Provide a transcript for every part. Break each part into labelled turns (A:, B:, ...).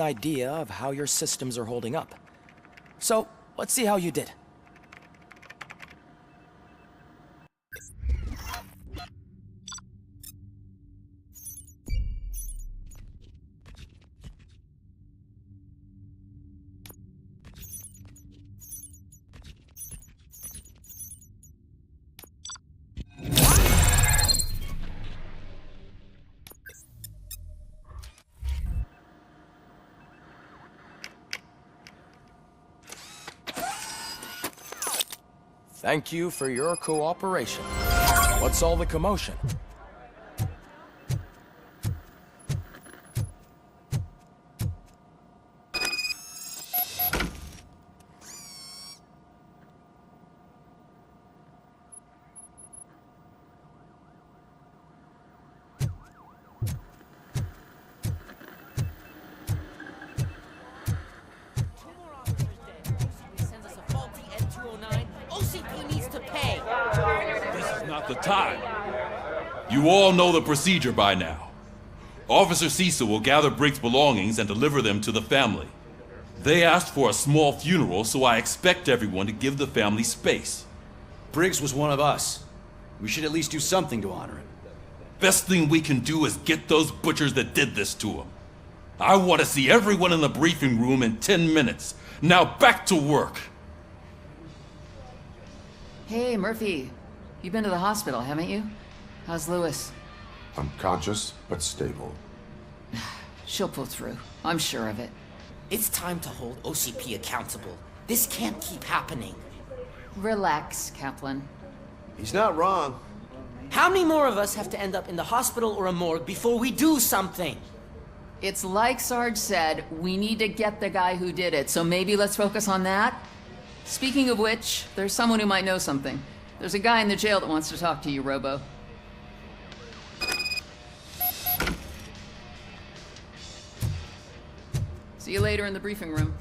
A: an idea of how your systems are holding up. So, let's see how you did. Thank you for your cooperation. What's all the commotion?
B: The time. You all know the procedure by now. Officer Cecil will gather Briggs' belongings and deliver them to the family. They asked for a small funeral, so I expect everyone to give the family space.
C: Briggs was one of us. We should at least do something to honor him.
B: Best thing we can do is get those butchers that did this to him. I want to see everyone in the briefing room in 10 minutes. Now back to work.
D: Hey, Murphy. You've been to the hospital, haven't you? How's Lewis?
E: Unconscious, but stable.
D: She'll pull through. I'm sure of it.
F: It's time to hold OCP accountable. This can't keep happening.
D: Relax, Kaplan.
C: He's not wrong.
F: How many more of us have to end up in the hospital or a morgue before we do something?
D: It's like Sarge said, we need to get the guy who did it, so maybe let's focus on that? Speaking of which, there's someone who might know something. There's a guy in the jail that wants to talk to you, Robo. See you later in the briefing room.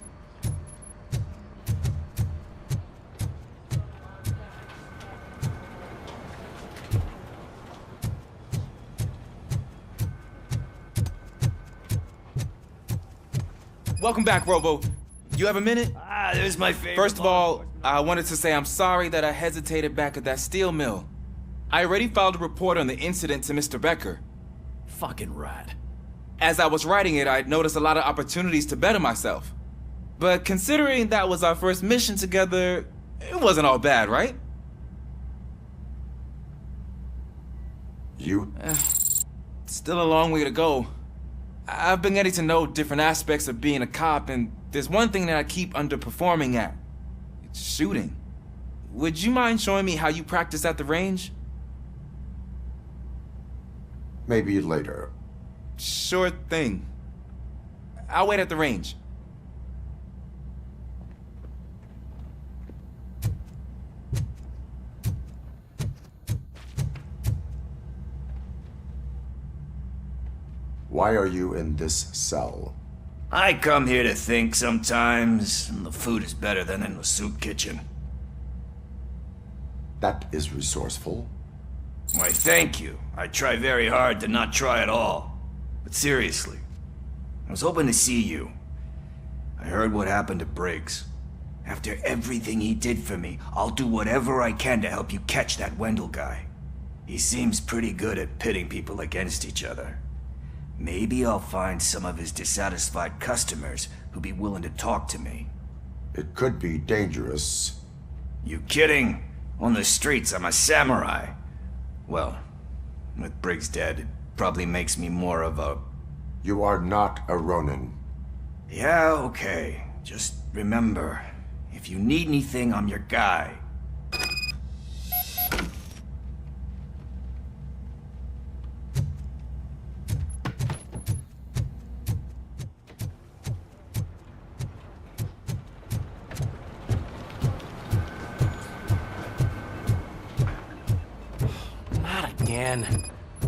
G: Welcome back, Robo. You have a minute?
C: There's my favorite.
G: First of all, I wanted to say I'm sorry that I hesitated back at that steel mill. I already filed a report on the incident to Mr. Becker.
C: Fucking rat.
G: As I was writing it, I'd noticed a lot of opportunities to better myself. But considering that was our first mission together, it wasn't all bad, right?
E: You?
G: Still a long way to go. I've been getting to know different aspects of being a cop, and there's one thing that I keep underperforming at. It's shooting. Would you mind showing me how you practice at the range?
E: Maybe later.
G: Sure thing. I'll wait at the range.
E: Why are you in this cell?
C: I come here to think sometimes, and the food is better than in the soup kitchen.
E: That is resourceful.
C: Why, thank you. I try very hard to not try at all. But seriously, I was hoping to see you. I heard what happened to Briggs. After everything he did for me, I'll do whatever I can to help you catch that Wendell guy. He seems pretty good at pitting people against each other. Maybe I'll find some of his dissatisfied customers who'd be willing to talk to me.
E: It could be dangerous.
C: You kidding? On the streets, I'm a samurai. Well, with Briggs dead, it probably makes me more of a...
E: You are not a Ronin.
C: Yeah, okay. Just remember, if you need anything, I'm your guy.
A: Again.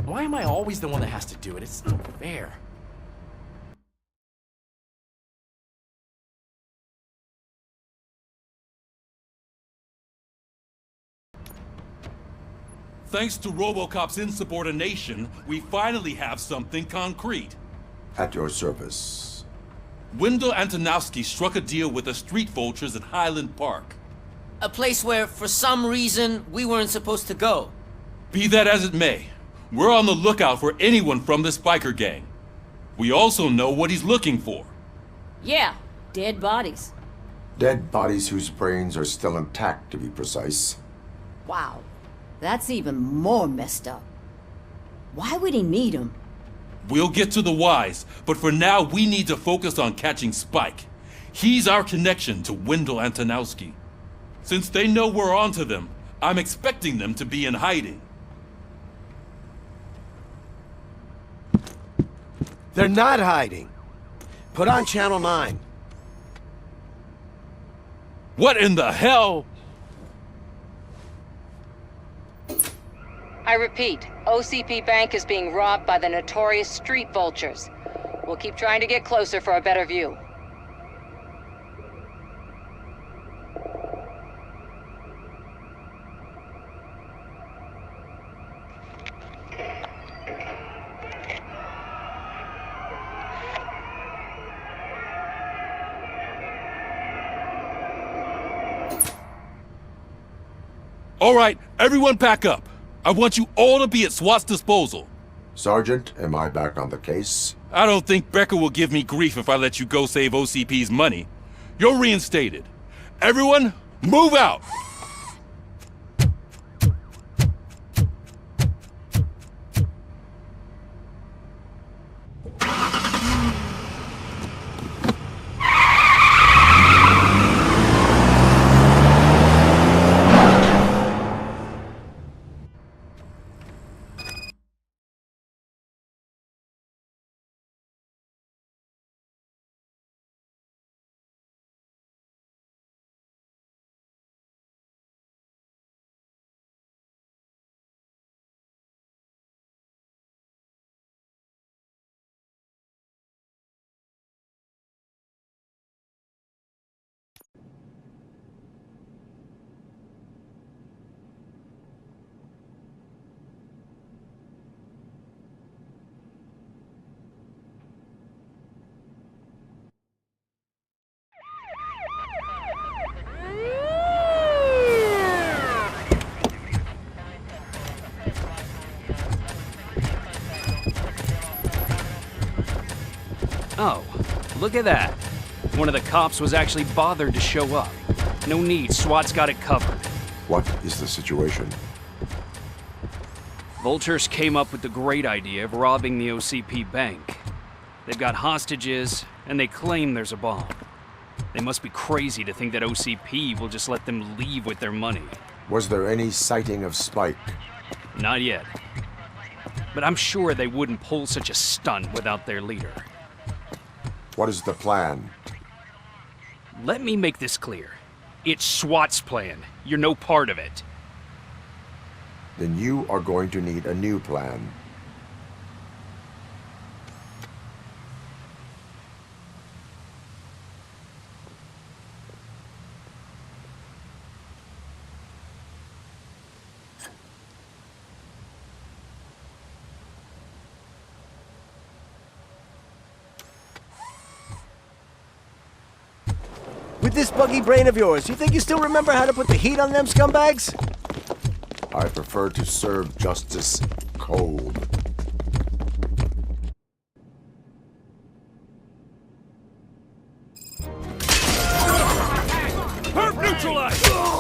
A: Why am I always the one that has to do it? It's not fair.
B: Thanks to ROBOCOP's insubordination, we finally have something concrete.
E: At your service.
B: Wendell Antonowski struck a deal with the street vultures at Highland Park.
F: A place where, for some reason, we weren't supposed to go.
B: Be that as it may, we're on the lookout for anyone from this biker gang. We also know what he's looking for.
H: Yeah, dead bodies.
E: Dead bodies whose brains are still intact, to be precise.
H: Wow, that's even more messed up. Why would he need them?
B: We'll get to the whys, but for now we need to focus on catching Spike. He's our connection to Wendell Antonowski. Since they know we're onto them, I'm expecting them to be in hiding.
I: They're not hiding. Put on Channel 9.
B: What in the hell?
J: I repeat, OCP Bank is being robbed by the notorious street vultures. We'll keep trying to get closer for a better view.
B: All right, everyone pack up. I want you all to be at SWAT's disposal.
E: Sergeant, am I back on the case?
B: I don't think Becker will give me grief if I let you go save OCP's money. You're reinstated. Everyone, move out!
K: Oh, look at that. One of the cops was actually bothered to show up. No need, SWAT's got it covered.
E: What is the situation?
K: Vultures came up with the great idea of robbing the OCP bank. They've got hostages, and they claim there's a bomb. They must be crazy to think that OCP will just let them leave with their money.
E: Was there any sighting of Spike?
K: Not yet. But I'm sure they wouldn't pull such a stunt without their leader.
E: What is the plan?
K: Let me make this clear. It's SWAT's plan. You're no part of it.
E: Then you are going to need a new plan.
I: With this buggy brain of yours, you think you still remember how to put the heat on them scumbags?
E: I prefer to serve justice cold.
K: Perp neutralized!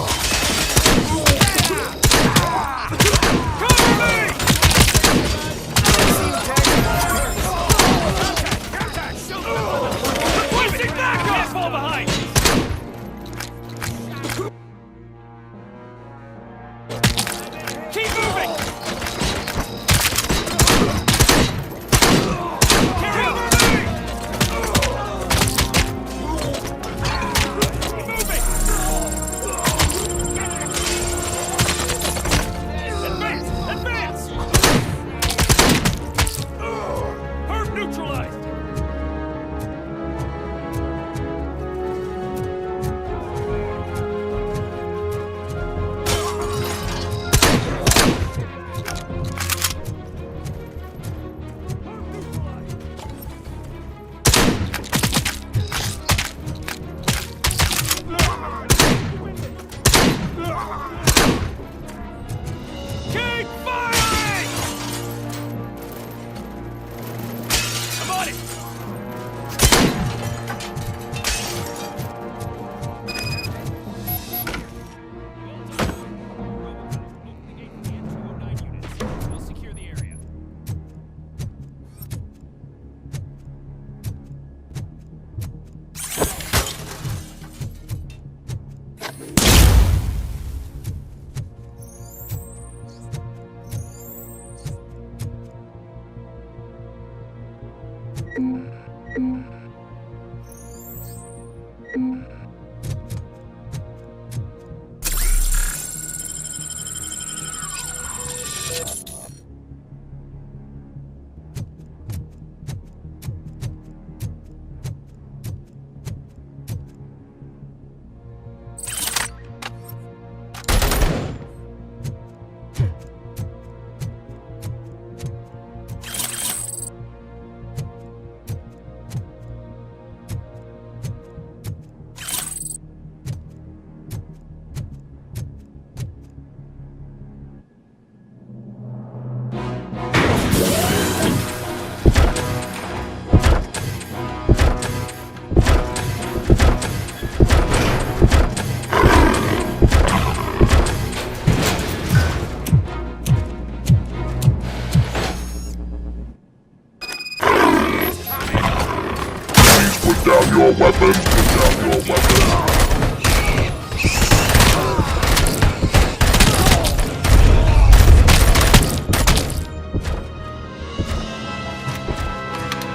E: down your weapons. Put down your weapons.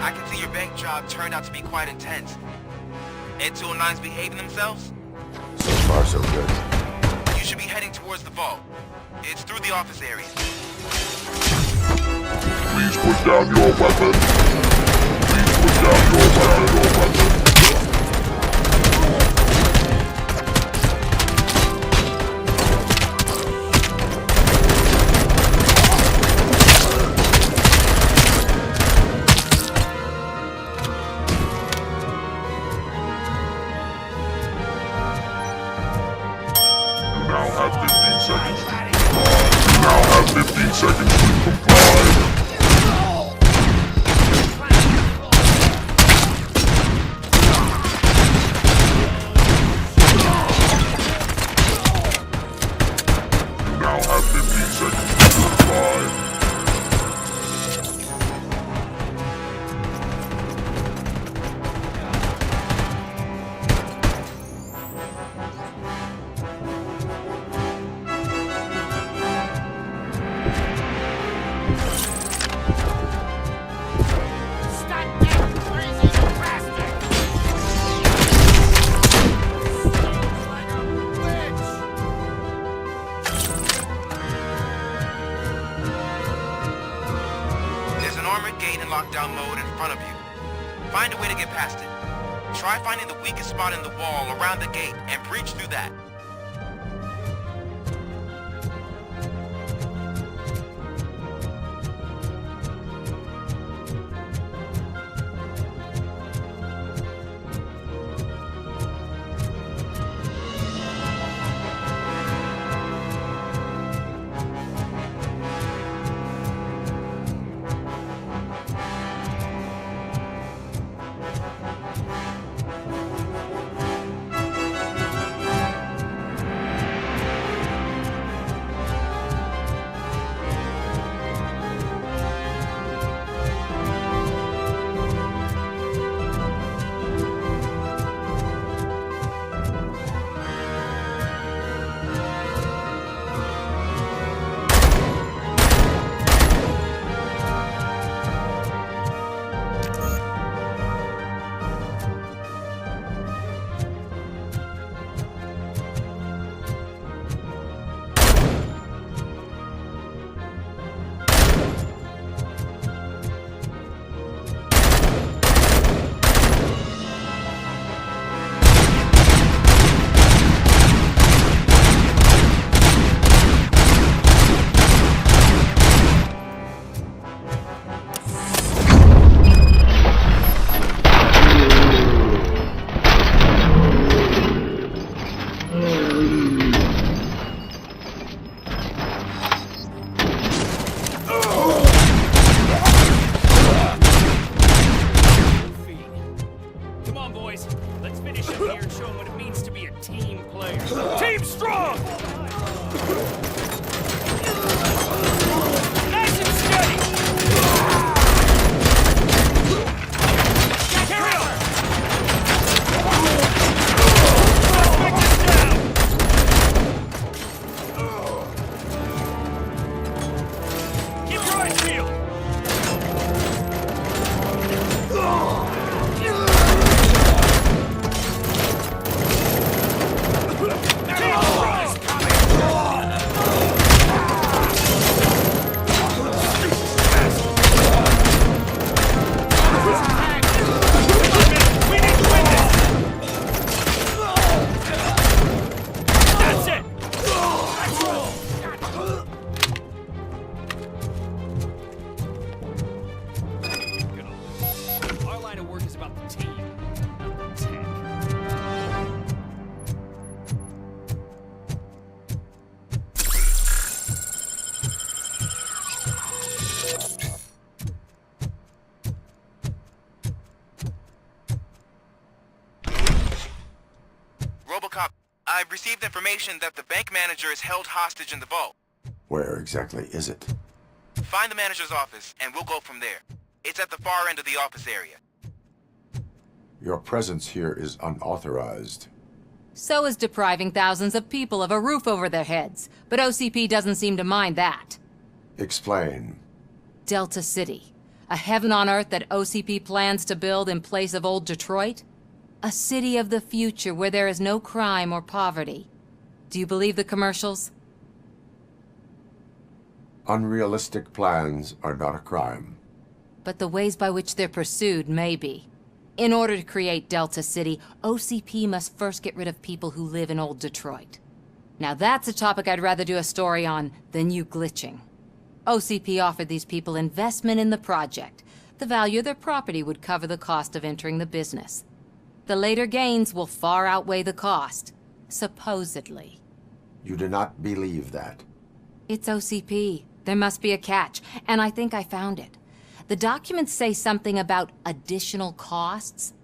L: I can see your bank job turned out to be quite intense. Ed 209's behaving themselves?
E: So far, so good.
L: You should be heading towards the vault. It's through the office area.
E: Please put down your weapons. Please put down your weapons. You now have 15 seconds to comply. You now have 15 seconds to comply.
L: lockdown mode in front of you. Find a way to get past it. Try finding the weakest spot in the wall around the gate and breach through that. ROBOCOP, I've received information that the bank manager is held hostage in the vault.
E: Where exactly is it?
L: Find the manager's office, and we'll go from there. It's at the far end of the office area.
E: Your presence here is unauthorized.
J: So is depriving thousands of people of a roof over their heads, but OCP doesn't seem to mind that.
E: Explain.
J: Delta City, a heaven on earth that OCP plans to build in place of old Detroit? A city of the future where there is no crime or poverty. Do you believe the commercials?
E: Unrealistic plans are not a crime.
J: But the ways by which they're pursued may be. In order to create Delta City, OCP must first get rid of people who live in old Detroit. Now that's a topic I'd rather do a story on than you glitching. OCP offered these people investment in the project. The value of their property would cover the cost of entering the business. The later gains will far outweigh the cost, supposedly.
E: You do not believe that.
J: It's OCP. There must be a catch, and I think I found it. The documents say something about additional costs.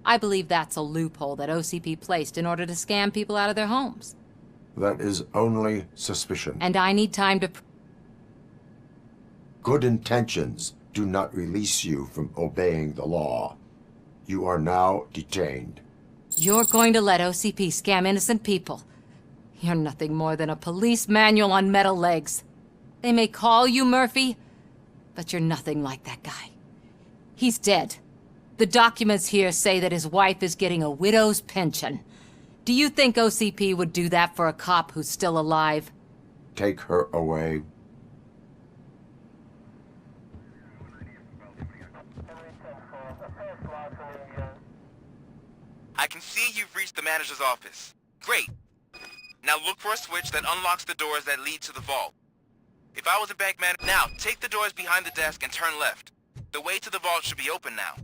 J: I believe that's a loophole that OCP placed in order to scam people out of their homes.
E: That is only suspicion.
J: And I need time to...
E: Good intentions do not release you from obeying the law. You are now detained.
J: You're going to let OCP scam innocent people. You're nothing more than a police manual on metal legs. They may call you Murphy, but you're nothing like that guy. He's dead. The documents here say that his wife is getting a widow's pension. Do you think OCP would do that for a cop who's still alive?
E: Take her away.
L: I can see you've reached the manager's office. Great. Now look for a switch that unlocks the doors that lead to the vault. If I was a bank manager... Now, take the doors behind the desk and turn left. The way to the vault should be open now.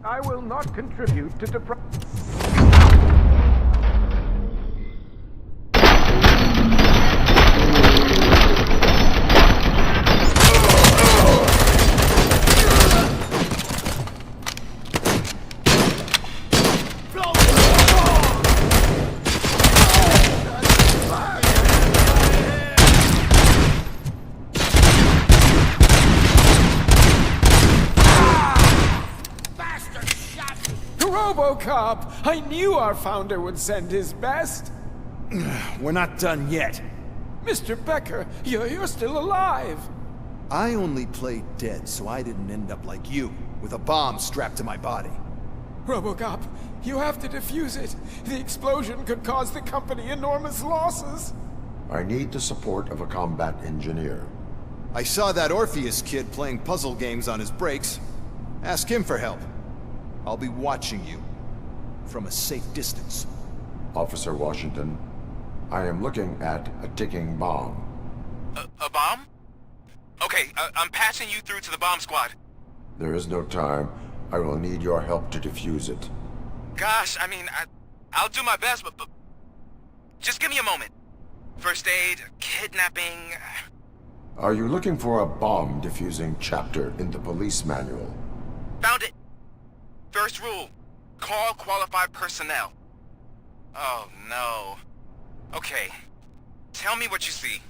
M: I will not contribute to ROBOCOP! I knew our founder would send his best!
I: We're not done yet.
M: Mr. Becker, you're still alive!
I: I only played dead so I didn't end up like you, with a bomb strapped to my body.
M: ROBOCOP, you have to defuse it. The explosion could cause the company enormous losses.
E: I need the support of a combat engineer.
I: I saw that Orpheus kid playing puzzle games on his breaks. Ask him for help. I'll be watching you from a safe distance.
E: Officer Washington, I am looking at a ticking bomb.
L: A bomb? Okay, I'm passing you through to the bomb squad.
E: There is no time. I will need your help to defuse it.
L: Gosh, I mean, I'll do my best, but just give me a moment. First aid, kidnapping...
E: Are you looking for a bomb defusing chapter in the police manual?
L: Found it! First rule, call qualified personnel. Oh no. Okay, tell me what you see.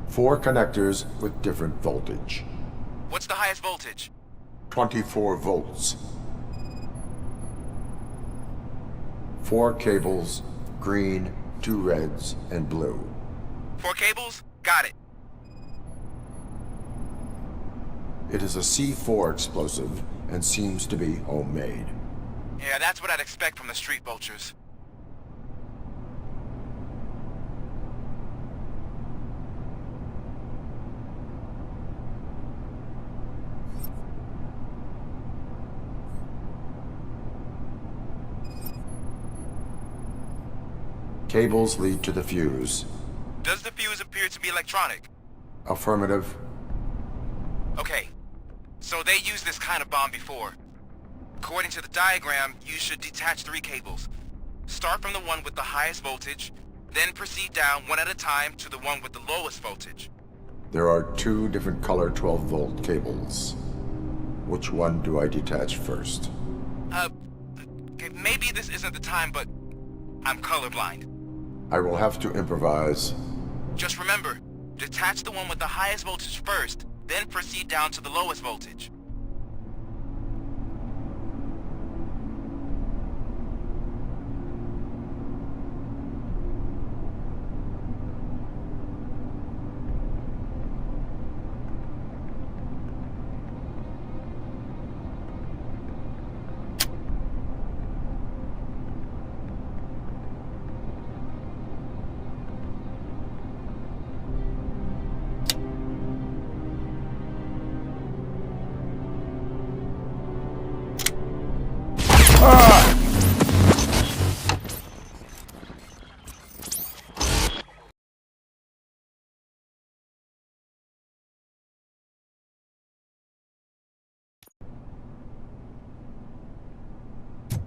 E: Four connectors with different voltage.
L: What's the highest voltage?
E: 24 volts. 4 cables, green, 2 reds, and blue.
L: 4 cables? Got it.
E: It is a C4 explosive and seems to be homemade.
L: Yeah, that's what I'd expect from the street vultures.
N: Cables lead to the fuse.
L: Does the fuse appear to be electronic?
N: Affirmative.
L: Okay, so they used this kind of bomb before. According to the diagram, you should detach 3 cables. Start from the one with the highest voltage, then proceed down one at a time to the one with the lowest voltage.
N: There are 2 different color 12-volt cables. Which one do I detach first?
L: Okay, maybe this isn't the time, but I'm colorblind.
N: I will have to improvise.
L: Just remember, detach the one with the highest voltage first, then proceed down to the lowest voltage.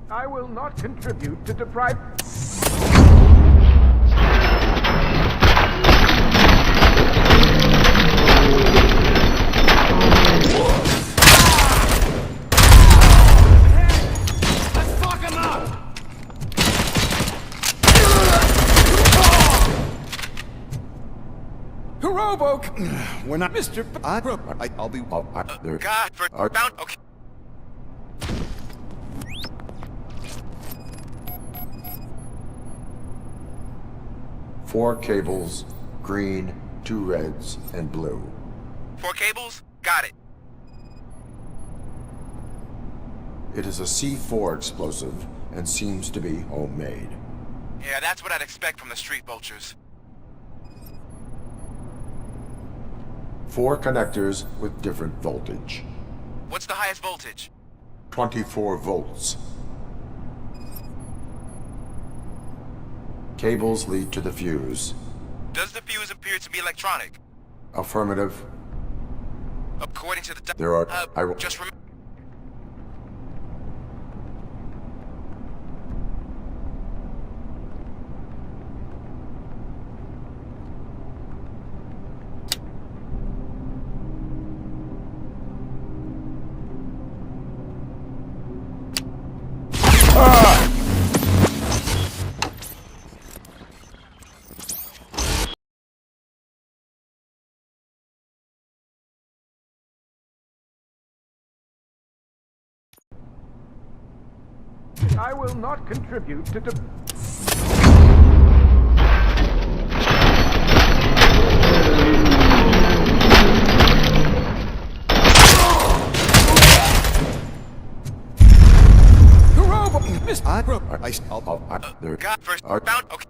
M: I will not contribute to deprive...
L: Let's fuck him up!
I: We're not... Mr. I'll be...
L: God, for... bound... Okay.
N: Four cables, green, 2 reds, and blue.
L: 4 cables? Got it.
N: It is a C4 explosive and seems to be homemade.
L: Yeah, that's what I'd expect from the street vultures.
N: 4 connectors with different voltage.
L: What's the highest voltage?
N: 24 volts. Cables lead to the fuse.
L: Does the fuse appear to be electronic?
N: Affirmative.
L: According to the...
N: There are... I will...
L: Just remember...
M: I will not contribute to...
L: God, first... bound... Okay.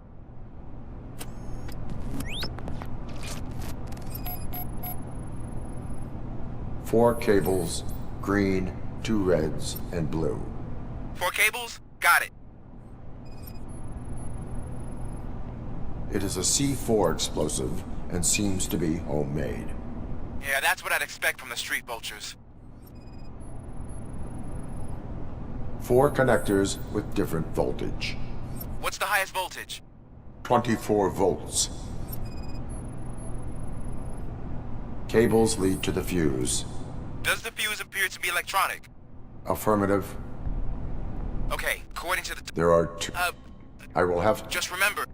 N: Four cables, green, 2 reds, and blue.
L: 4 cables? Got it.
N: It is a C4 explosive and seems to be homemade.
L: Yeah, that's what I'd expect from the street vultures.
N: 4 connectors with different voltage.
L: What's the highest voltage?
N: 24 volts. Cables lead to the fuse.
L: Does the fuse appear to be electronic?
N: Affirmative.
L: Okay, according to the...
N: There are 2... I will have...
L: Just remember...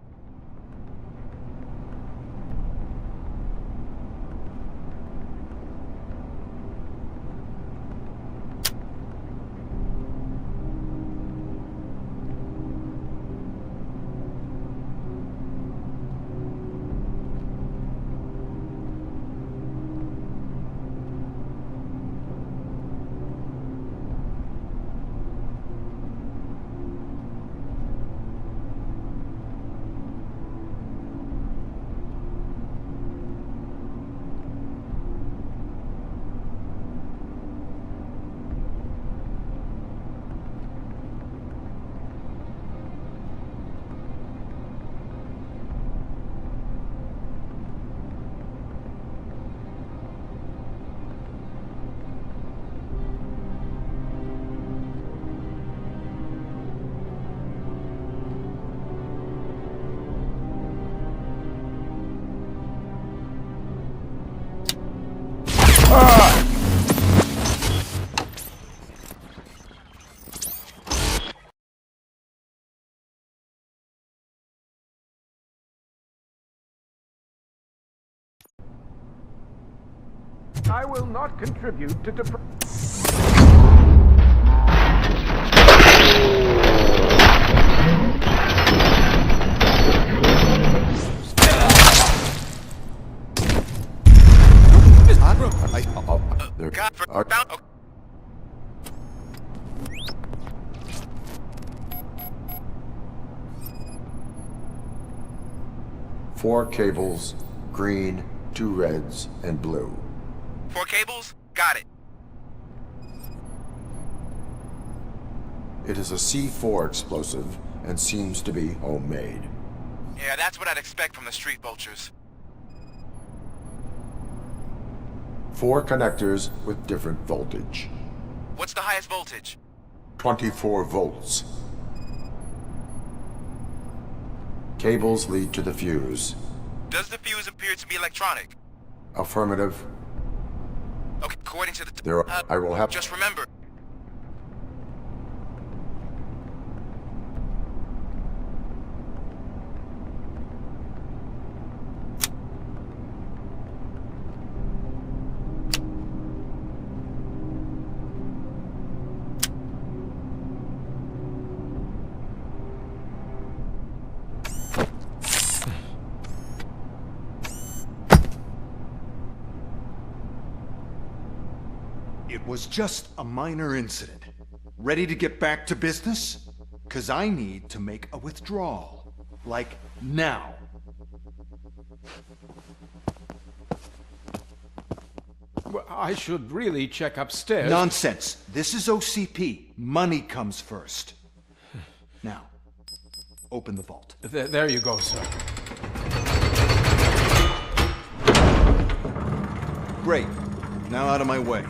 M: I will not contribute to
N: Four cables, green, 2 reds, and blue.
L: 4 cables? Got it.
N: It is a C4 explosive and seems to be homemade.
L: Yeah, that's what I'd expect from the street vultures.
N: 4 connectors with different voltage.
L: What's the highest voltage?
N: 24 volts. Cables lead to the fuse.
L: Does the fuse appear to be electronic?
N: Affirmative.
L: Okay, according to the...
N: I will have...
L: Just remember...
I: It was just a minor incident. Ready to get back to business? 'Cause I need to make a withdrawal. Like, now.
M: Well, I should really check upstairs.
I: Nonsense. This is OCP. Money comes first. Now, open the vault.
M: There you go, sir.
I: Great. Now out of my way.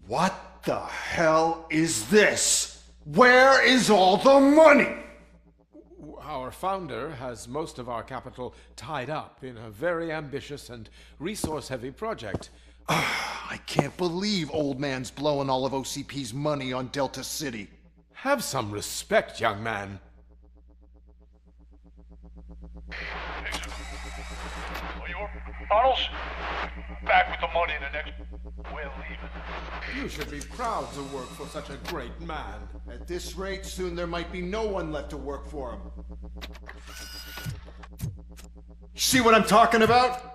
I: What the hell is this? Where is all the money?
M: Our founder has most of our capital tied up in a very ambitious and resource-heavy project.
I: I can't believe old man's blowing all of OCP's money on Delta City.
M: Have some respect, young man.
E: Tunnels? Back with the money in the next... We're leaving.
M: You should be proud to work for such a great man.
I: At this rate, soon there might be no one left to work for him. See what I'm talking about?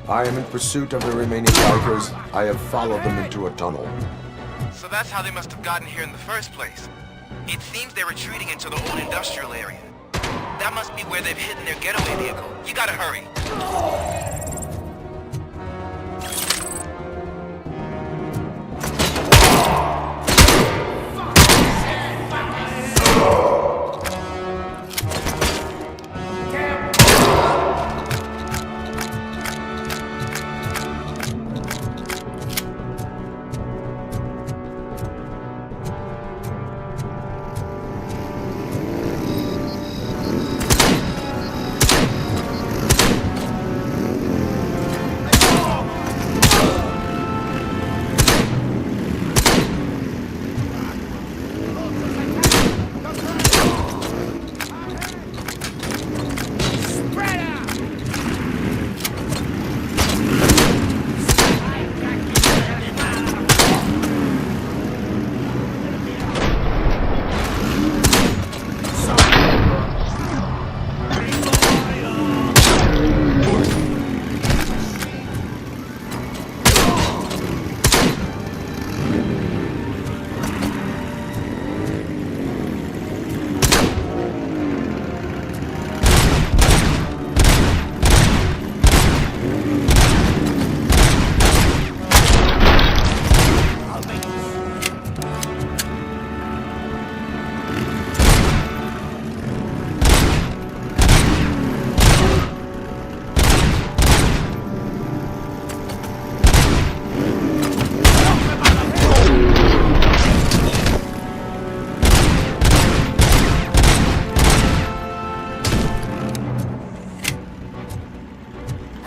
N: I am in pursuit of the remaining bikers. I have followed them into a tunnel.
L: So that's how they must have gotten here in the first place. It seems they're retreating into the old industrial area. That must be where they've hidden their getaway vehicle. You gotta hurry.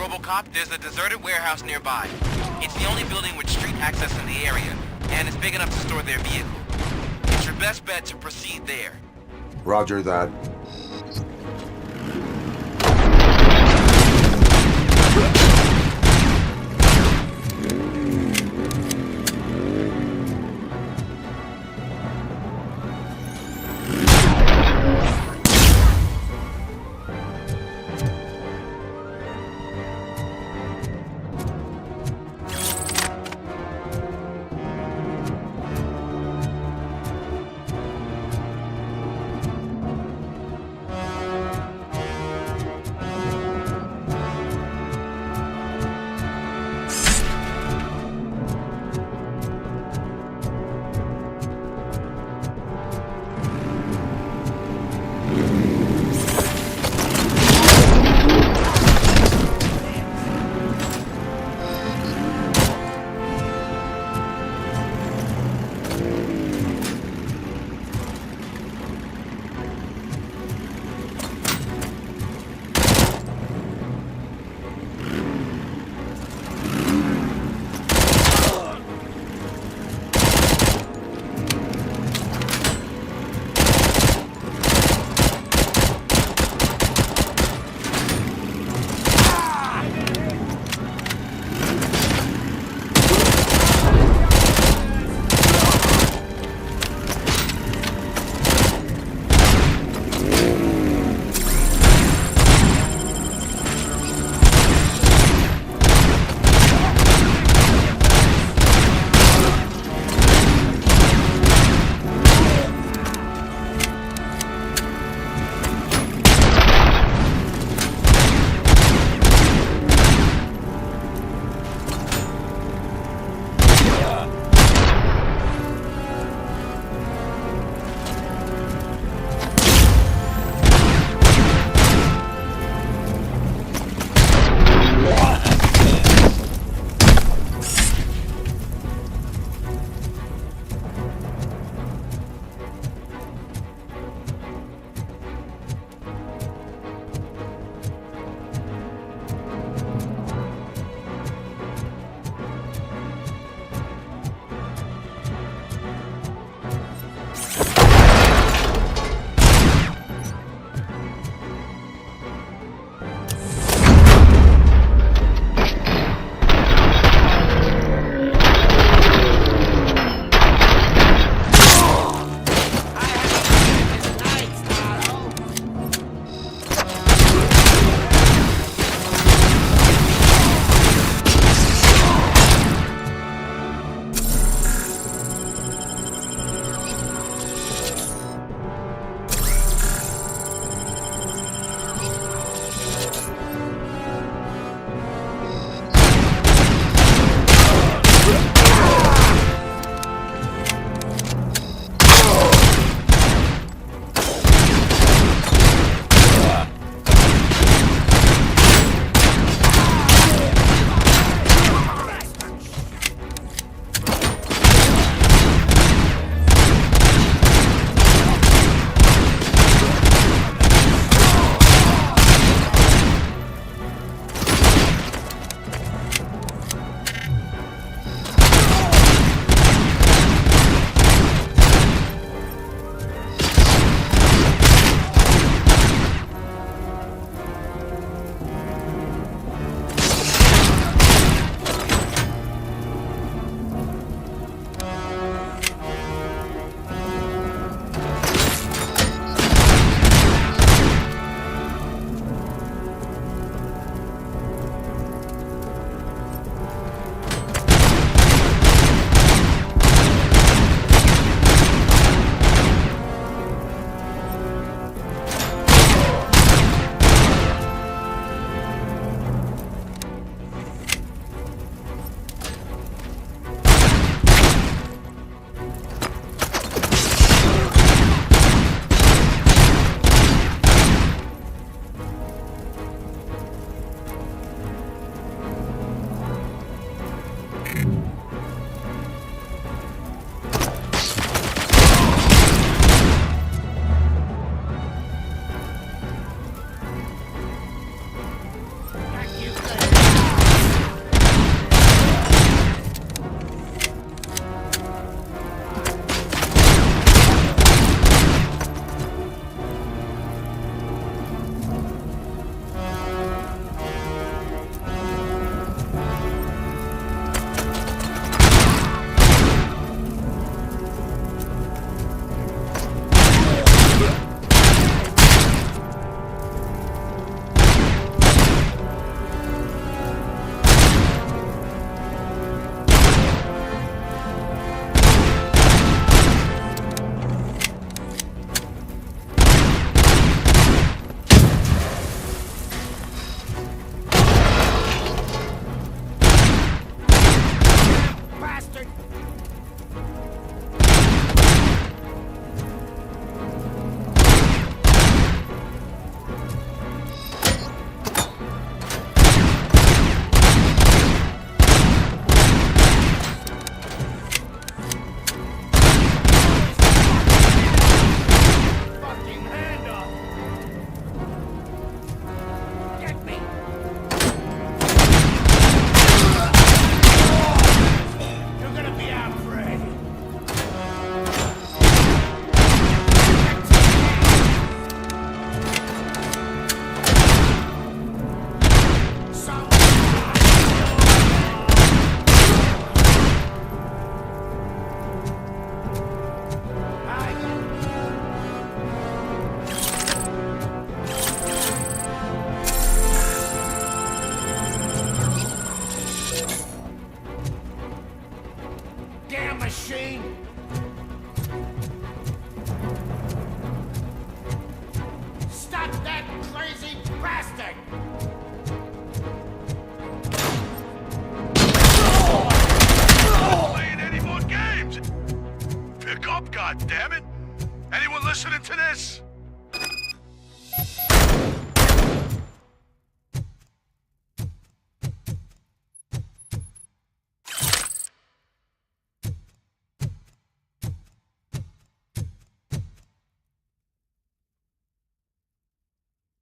L: ROBOCOP, there's a deserted warehouse nearby. It's the only building with street access in the area, and it's big enough to store their vehicle. It's your best bet to proceed there.
N: Roger that.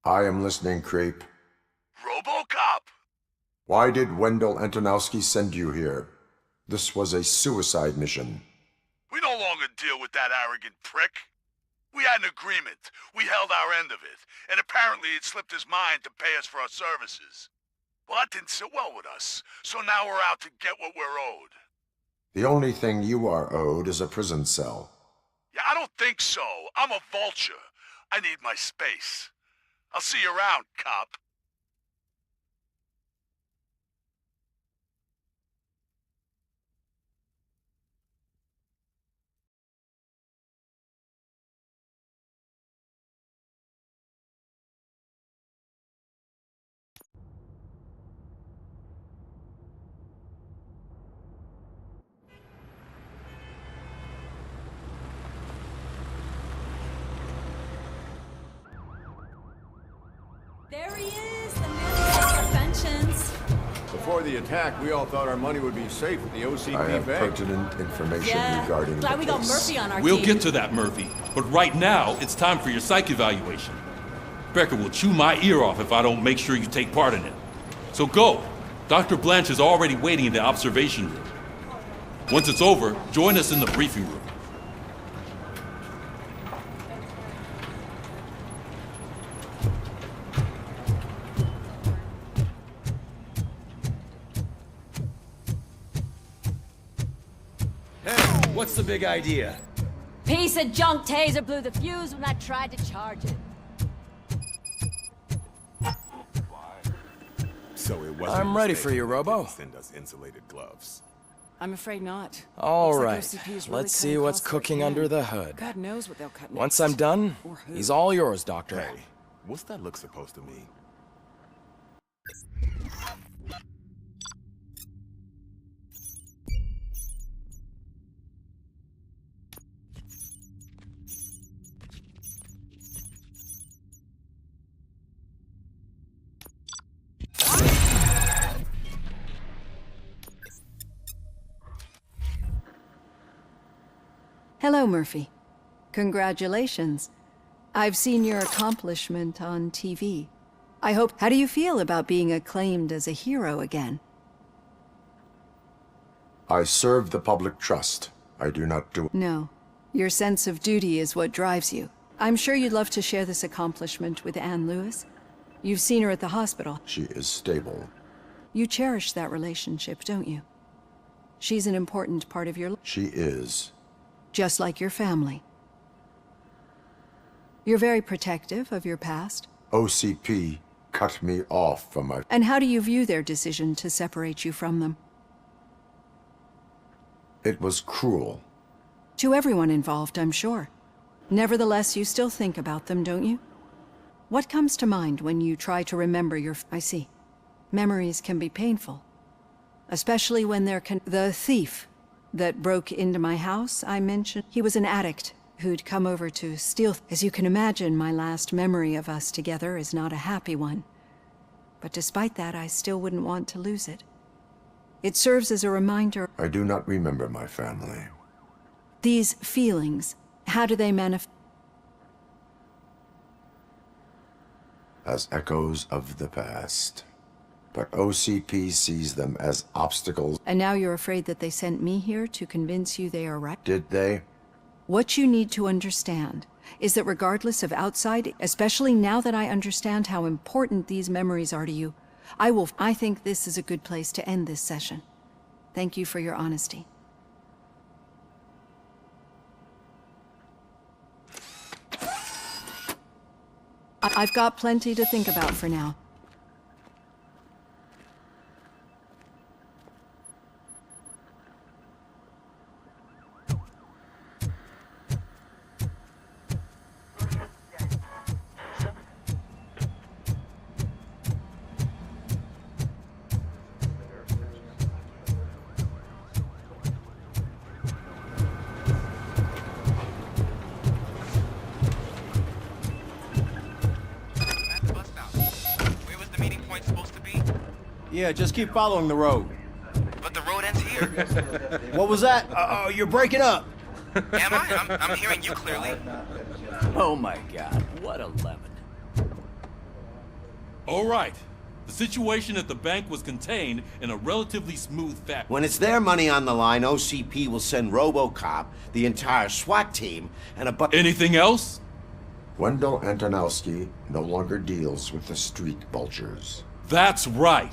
N: I am listening, creep.
E: ROBOCOP!
N: Why did Wendell Antonowski send you here? This was a suicide mission.
E: We no longer deal with that arrogant prick. We had an agreement. We held our end of it. And apparently it slipped his mind to pay us for our services. Well, that didn't sit well with us. So now we're out to get what we're owed.
N: The only thing you are owed is a prison cell.
E: Yeah, I don't think so. I'm a vulture. I need my space. I'll see you around, cop.
O: There he is, the man with pensions.
P: Before the attack, we all thought our money would be safe at the OCP
N: I have
P: bank.
N: pertinent information
O: Yeah,
N: regarding
O: glad
N: the
O: we got
N: case.
O: Murphy on our
B: We'll
O: team.
B: get to that, Murphy. But right now, it's time for your psych evaluation. Becker will chew my ear off if I don't make sure you take part in it. So go. Dr. Blanche is already waiting in the observation room. Once it's over, join us in the briefing room.
Q: What's the big idea?
H: Piece of junk taser blew the fuse when I tried to charge it.
P: So it wasn't
A: I'm ready for you, Robo.
P: Send us insulated gloves.
D: I'm afraid not.
A: All
D: Looks like
A: right,
D: OCP is really
A: let's see
D: cutting
A: what's
D: costs
A: cooking
D: like
A: under
D: mad.
A: the hood.
D: God knows what they'll cut
A: Once
D: next.
A: I'm done,
D: Or who.
A: he's all yours, Doctor.
P: Hey, what's that look supposed to mean?
R: Hello, Murphy. Congratulations. I've seen your accomplishment on TV. I hope... How do you feel about being acclaimed as a hero again?
N: I serve the public trust. I do not do...
R: No. Your sense of duty is what drives you. I'm sure you'd love to share this accomplishment with Anne Lewis. You've seen her at the hospital.
N: She is stable.
R: You cherish that relationship, don't you? She's an important part of your life.
N: She is.
R: Just like your family. You're very protective of your past.
N: OCP cut me off from my...
R: And how do you view their decision to separate you from them?
N: It was cruel.
R: To everyone involved, I'm sure. Nevertheless, you still think about them, don't you? What comes to mind when you try to remember your... I see. Memories can be painful. Especially when they're The thief that broke into my house, I mentioned, he was an addict who'd come over to steal. As you can imagine, my last memory of us together is not a happy one. But despite that, I still wouldn't want to lose it. It serves as a reminder.
N: I do not remember my family.
R: These feelings, how do they manifest?
N: As echoes of the past. But OCP sees them as obstacles.
R: And now you're afraid that they sent me here to convince you they are right?
N: Did they?
R: What you need to understand is that regardless of outside, especially now that I understand how important these memories are to you, I think this is a good place to end this session. Thank you for your honesty. I've got plenty to think about for now.
Q: Yeah, just keep following the road.
L: But the road ends here.
Q: What was that? You're breaking up.
L: Am I? I'm hearing you clearly.
Q: Oh my god, what a lemon.
B: All right. The situation at the bank was contained in a relatively smooth fashion.
S: When it's their money on the line, OCP will send ROBOCOP, the entire SWAT team, and a
B: Anything else?
N: Wendell Antonowski no longer deals with the street vultures.
B: That's right.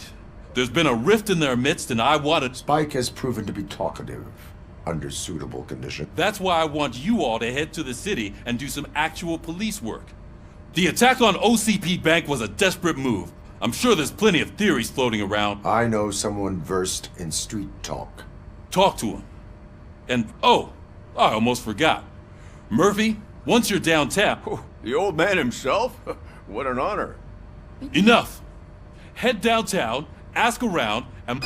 B: There's been a rift in their midst, and I wanted...
N: Spike has proven to be talkative, under suitable conditions.
B: That's why I want you all to head to the city and do some actual police work. The attack on OCP Bank was a desperate move. I'm sure there's plenty of theories floating around.
N: I know someone versed in street talk.
B: Talk to him. And, oh, I almost forgot. Murphy, once you're downtown...
P: Oh, the old man himself? What an honor.
B: Enough. Head downtown, ask around, and...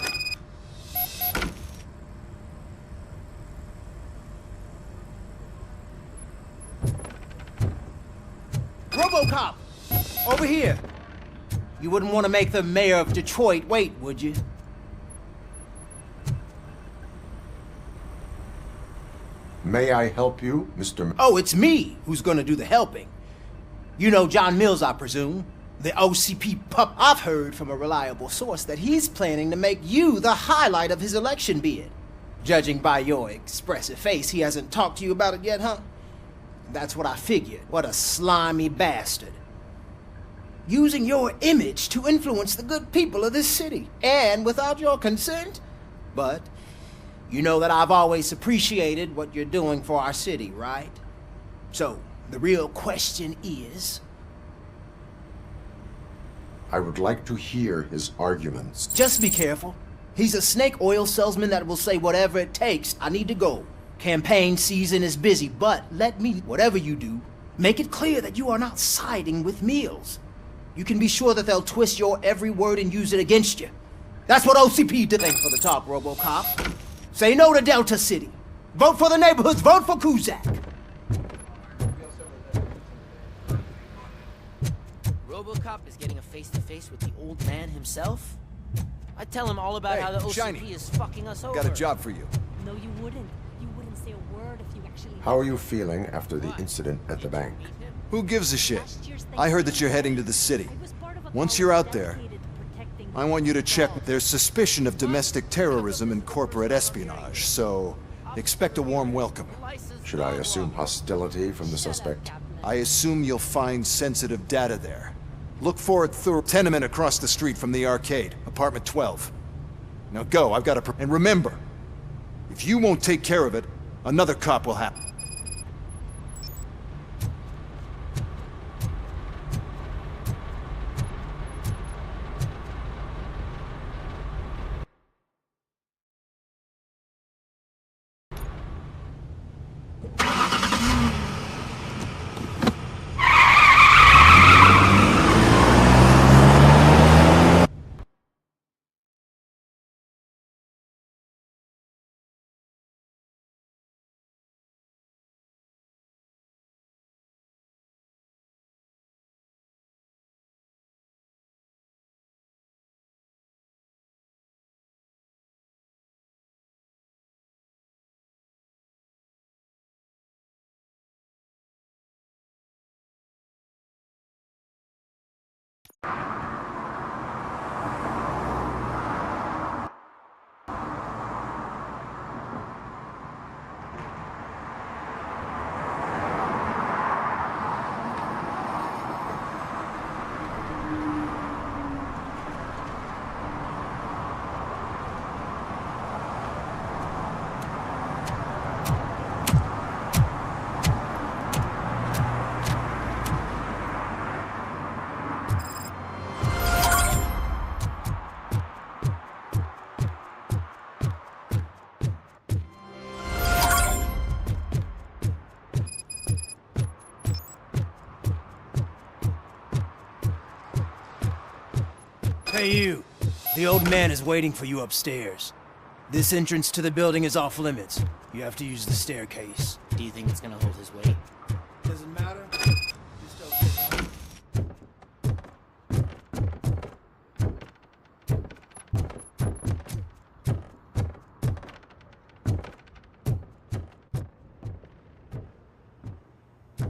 Q: ROBOCOP! Over here! You wouldn't want to make the mayor of Detroit wait, would you?
N: May I help you, Mr.
Q: Oh, it's me who's gonna do the helping. You know John Mills, I presume. The OCP pup. I've heard from a reliable source that he's planning to make you the highlight of his election bid. Judging by your expressive face, he hasn't talked to you about it yet, huh? That's what I figured. What a slimy bastard. Using your image to influence the good people of this city, and without your consent. But you know that I've always appreciated what you're doing for our city, right? So, the real question is...
N: I would like to hear his arguments.
Q: Just be careful. He's a snake oil salesman that will say whatever it takes. I need to go. Campaign season is busy, but let me, whatever you do, make it clear that you are not siding with Mills. You can be sure that they'll twist your every word and use it against you. That's what OCP did. Thanks for the talk, ROBOCOP. Say no to Delta City. Vote for the neighborhoods. Vote for Kuzak.
F: ROBOCOP is getting a face-to-face with the old man himself? I'd tell him all about how the OCP
I: Shiny.
F: is fucking us over.
I: Got a job for you.
O: No, you wouldn't. You wouldn't say a word if you actually...
N: How are you feeling after the incident at the bank?
I: Who gives a shit? I heard that you're heading to the city. Once you're out there, I want you to check. There's suspicion of domestic terrorism and corporate espionage, so expect a warm welcome.
N: Should I assume hostility from the suspect?
I: I assume you'll find sensitive data there. Look for it through a tenement across the street from the arcade, apartment 12. Now go, I've got to... And remember, if you won't take care of it, another cop will happen.
Q: Hey you, the old man is waiting for you upstairs. This entrance to the building is off limits. You have to use the staircase.
F: Do you think it's gonna hold his weight?
Q: Doesn't matter.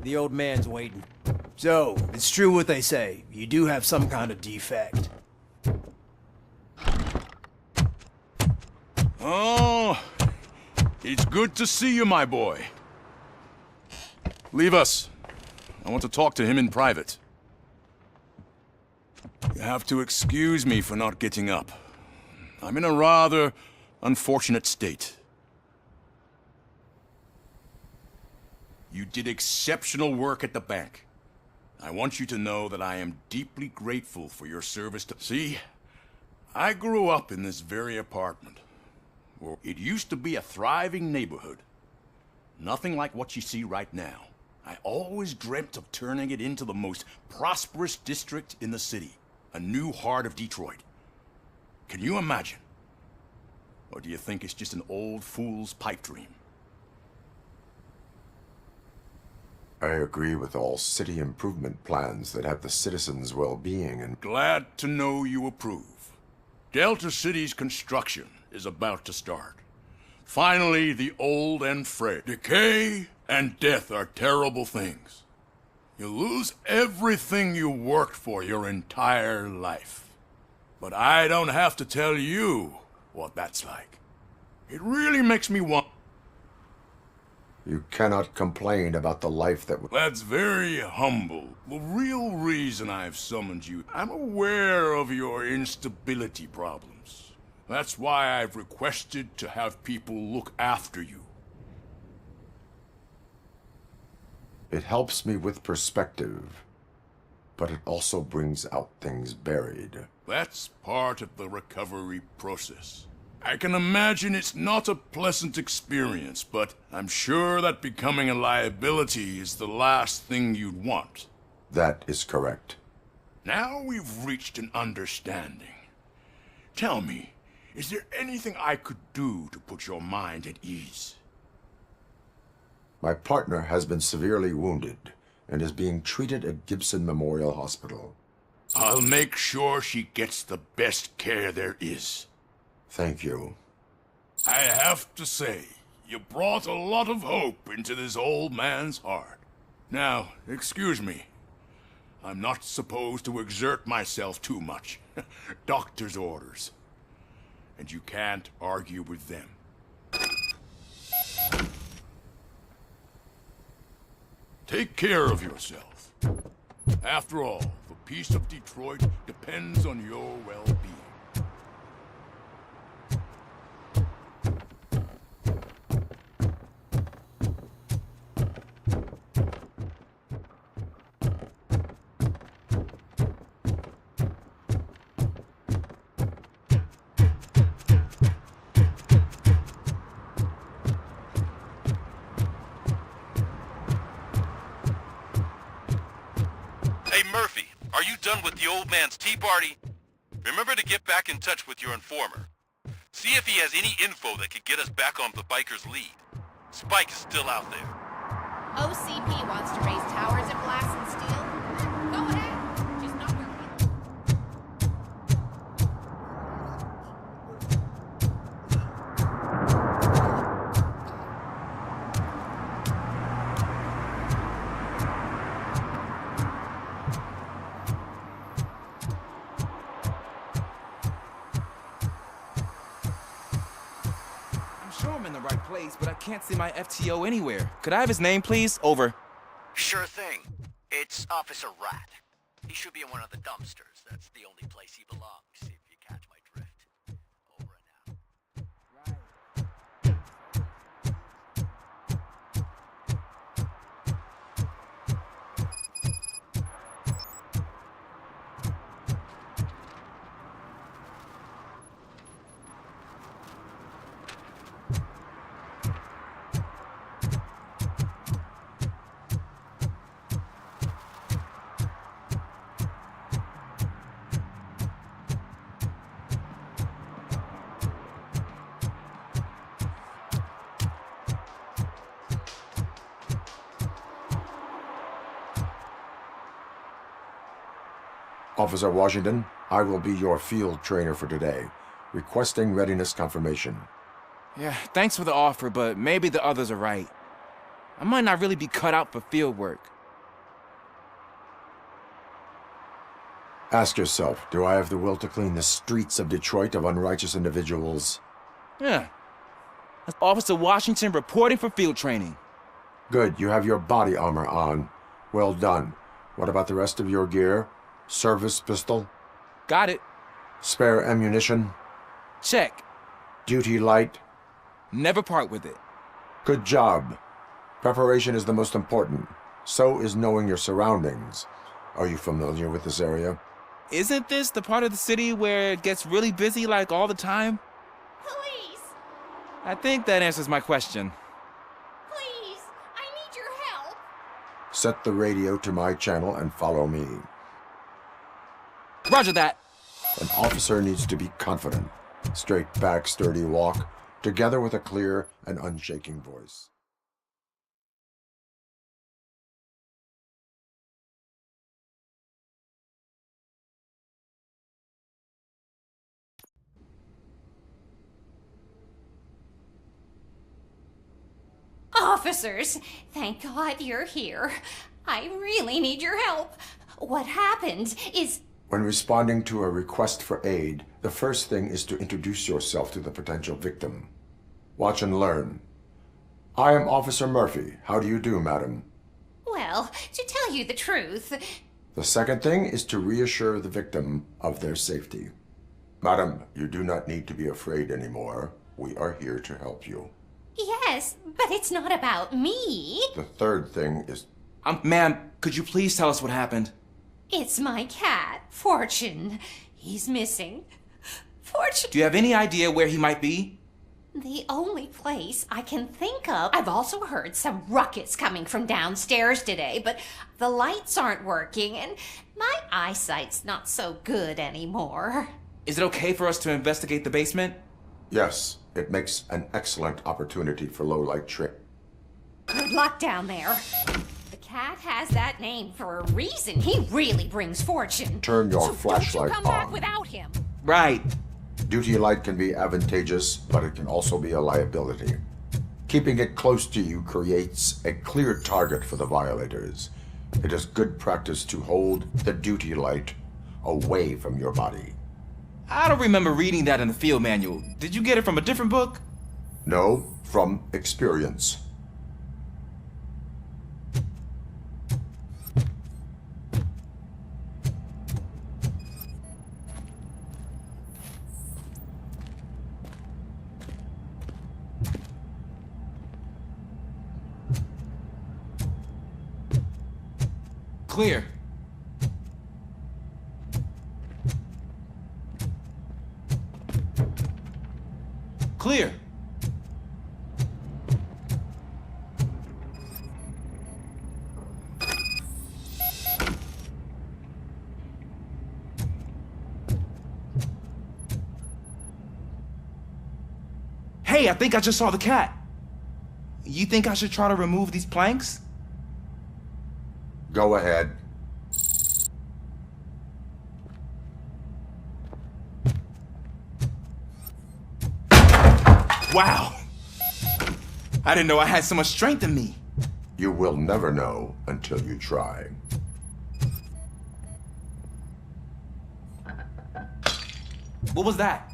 Q: The old man's waiting. So, it's true what they say. You do have some kind of defect.
T: Oh, it's good to see you, my boy. Leave us. I want to talk to him in private. You have to excuse me for not getting up. I'm in a rather unfortunate state. You did exceptional work at the bank. I want you to know that I am deeply grateful for your service to... See, I grew up in this very apartment. Well, it used to be a thriving neighborhood. Nothing like what you see right now. I always dreamt of turning it into the most prosperous district in the city. A new heart of Detroit. Can you imagine? Or do you think it's just an old fool's pipe dream?
N: I agree with all city improvement plans that have the citizens' well-being and...
T: Glad to know you approve. Delta City's construction is about to start. Finally, the old and frail. Decay and death are terrible things. You lose everything you worked for your entire life. But I don't have to tell you what that's like. It really makes me want...
N: You cannot complain about the life that...
T: That's very humble. The real reason I've summoned you, I'm aware of your instability problems. That's why I've requested to have people look after you.
N: It helps me with perspective, but it also brings out things buried.
T: That's part of the recovery process. I can imagine it's not a pleasant experience, but I'm sure that becoming a liability is the last thing you'd want.
N: That is correct.
T: Now we've reached an understanding. Tell me, is there anything I could do to put your mind at ease?
N: My partner has been severely wounded and is being treated at Gibson Memorial Hospital.
T: I'll make sure she gets the best care there is.
N: Thank you.
T: I have to say, you brought a lot of hope into this old man's heart. Now, excuse me. I'm not supposed to exert myself too much. Doctor's orders. And you can't argue with them. Take care of yourself. After all, the peace of Detroit depends on your well-being.
L: With the old man's tea party, remember to get back in touch with your informer. See if he has any info that could get us back on the biker's lead. Spike is still out there.
U: OCP wants to raise towers of glass and steel. Go ahead. Just not where
G: But I can't see my FTO anywhere. Could I have his name, please? Over.
V: Sure thing. It's Officer Rat. He should be in one of the dumpsters. That's the only place he belongs, if you catch my drift. Over and out.
N: Officer Washington, I will be your field trainer for today. Requesting readiness confirmation.
G: Yeah, thanks for the offer, but maybe the others are right. I might not really be cut out for field work.
N: Ask yourself, do I have the will to clean the streets of Detroit of unrighteous individuals?
G: Yeah. That's Officer Washington reporting for field training.
N: Good, you have your body armor on. Well done. What about the rest of your gear? Service pistol?
G: Got it.
N: Spare ammunition?
G: Check.
N: Duty light?
G: Never part with it.
N: Good job. Preparation is the most important. So is knowing your surroundings. Are you familiar with this area?
G: Isn't this the part of the city where it gets really busy like all the time?
U: Police!
G: I think that answers my question.
U: Please! I need your help!
N: Set the radio to my channel and follow me.
G: Roger that.
N: An officer needs to be confident. Straight back, sturdy walk, together with a clear and unshaking voice.
U: Officers, thank God you're here. I really need your help. What happened is...
N: When responding to a request for aid, the first thing is to introduce yourself to the potential victim. Watch and learn. I am Officer Murphy. How do you do, madam?
U: Well, to tell you the truth...
N: The second thing is to reassure the victim of their safety. Madam, you do not need to be afraid anymore. We are here to help you.
U: Yes, but it's not about me.
N: The third thing is...
G: Ma'am, could you please tell us what happened?
U: It's my cat, Fortune. He's missing. Fortune...
G: Do you have any idea where he might be?
U: The only place I can think of... I've also heard some ruckus coming from downstairs today, but the lights aren't working, and my eyesight's not so good anymore.
G: Is it okay for us to investigate the basement?
N: Yes, it makes an excellent opportunity for low-light trick.
U: Good luck down there. The cat has that name for a reason. He really brings fortune.
N: Turn your
U: so
N: flashlight
U: don't you come back
N: on.
U: without him.
G: Right.
N: Duty light can be advantageous, but it can also be a liability. Keeping it close to you creates a clear target for the violators. It is good practice to hold the duty light away from your body.
G: I don't remember reading that in the field manual. Did you get it from a different book?
N: No, from experience.
G: Clear. Clear. Hey, I think I just saw the cat. You think I should try to remove these planks?
N: Go ahead.
G: Wow. I didn't know I had so much strength in me.
N: You will never know until you try.
G: What was that?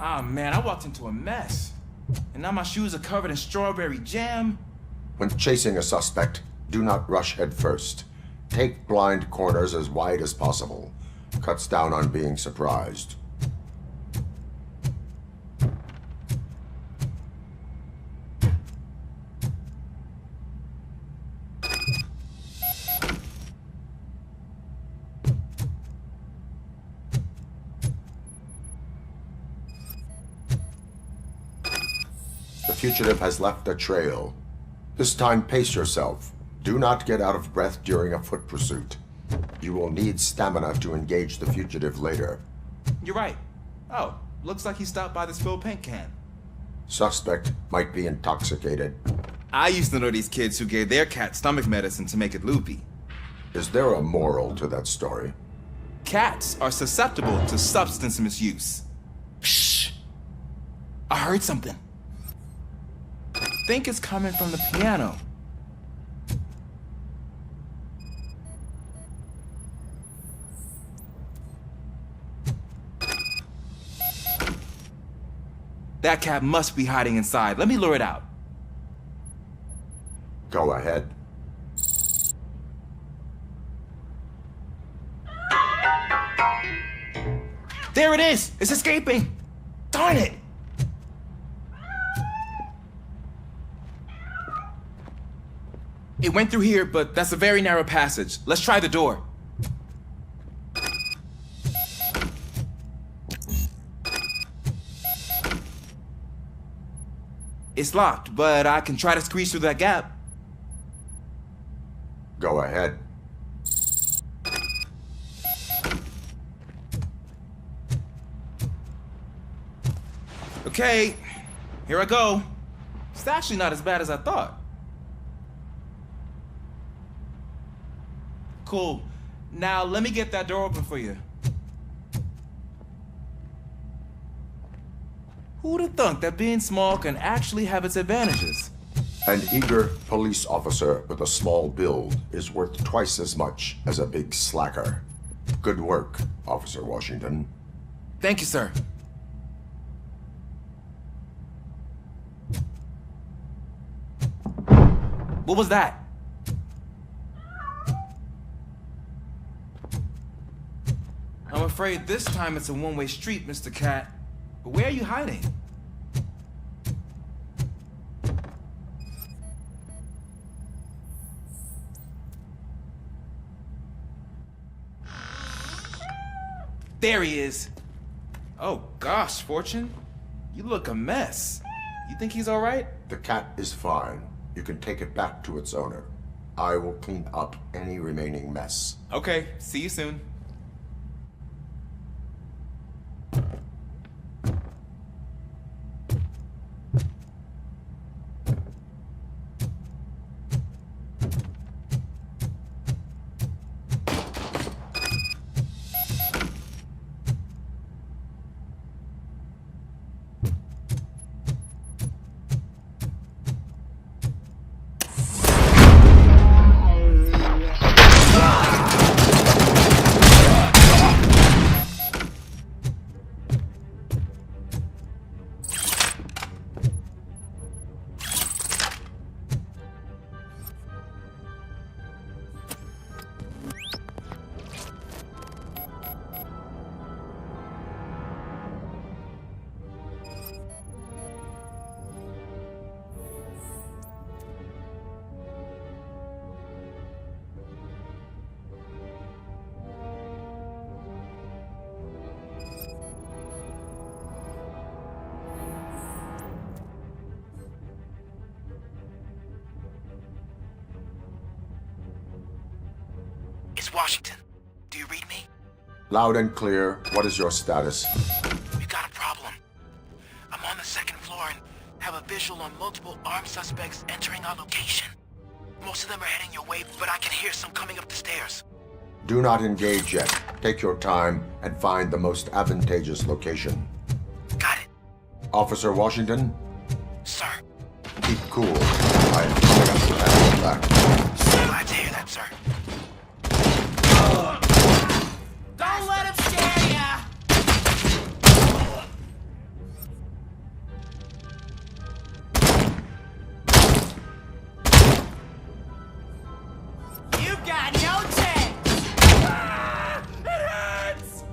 G: Ah, man, I walked into a mess. And now my shoes are covered in strawberry jam.
N: When chasing a suspect, do not rush head first. Take blind corners as wide as possible. Cuts down on being surprised. The fugitive has left a trail. This time, pace yourself. Do not get out of breath during a foot pursuit. You will need stamina to engage the fugitive later.
G: You're right. Oh, looks like he stopped by this filled paint can.
N: Suspect might be intoxicated.
G: I used to know these kids who gave their cat stomach medicine to make it loopy.
N: Is there a moral to that story?
G: Cats are susceptible to substance misuse. Shh! I heard something. I think it's coming from the piano. That cat must be hiding inside. Let me lure it out.
N: Go ahead.
G: There it is! It's escaping! Darn it! It went through here, but that's a very narrow passage. Let's try the door. It's locked, but I can try to squeeze through that gap.
N: Go ahead.
G: Okay, here I go. It's actually not as bad as I thought. Cool. Now let me get that door open for you. Who'd have thunk that being small can actually have its advantages?
N: An eager police officer with a small build is worth twice as much as a big slacker. Good work, Officer Washington.
G: Thank you, sir. What was that? I'm afraid this time it's a one-way street, Mr. Cat. But where are you hiding? There he is. Oh gosh, Fortune. You look a mess. You think he's all right?
N: The cat is fine. You can take it back to its owner. I will clean up any remaining mess.
G: Okay, see you soon.
L: Washington, do you read me?
N: Loud and clear. What is your status?
L: We got a problem. I'm on the second floor and have a visual on multiple armed suspects entering our location. Most of them are heading your way, but I can hear some coming up the stairs.
N: Do not engage yet. Take your time and find the most advantageous location.
L: Got it.
N: Officer Washington?
L: Sir.
N: Keep cool. I am coming up to have you back.
L: Glad to hear that, sir.
F: Don't let him scare ya! You got no chance! Ah, it hurts!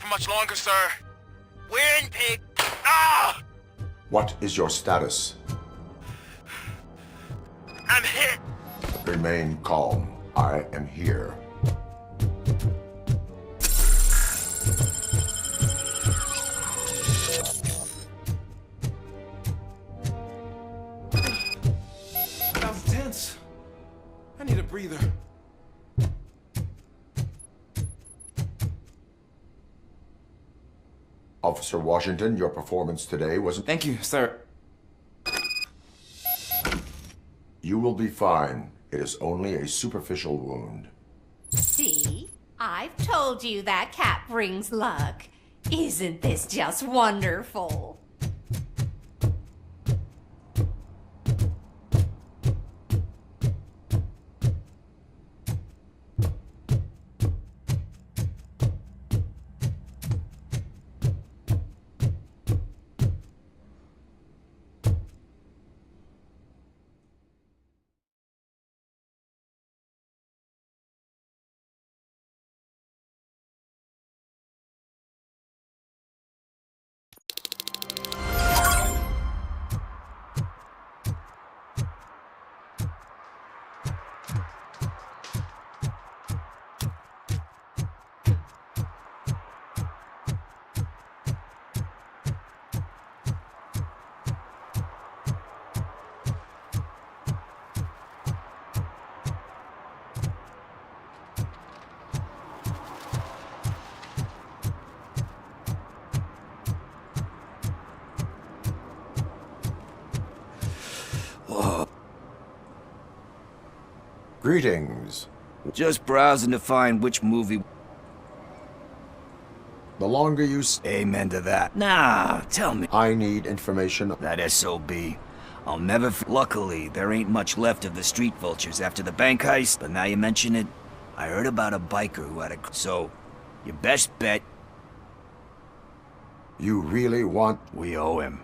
L: for much longer, sir. We're in pig. Ah!
N: What is your status?
L: I'm hit.
N: Remain calm. I am here.
G: That was tense. I need a breather.
N: Officer Washington, your performance today was...
G: Thank you, sir.
N: You will be fine. It is only a superficial wound.
U: See? I've told you that cat brings luck. Isn't this just wonderful?
N: Greetings.
C: Just browsing to find which movie...
N: The longer you...
C: Amen to that. Nah, tell me.
N: I need information...
C: That SOB. I'll never... Luckily, there ain't much left of the street vultures after the bank heist, but now you mention it, I heard about a biker who had a... So, your best bet...
N: You really want...
C: We owe him.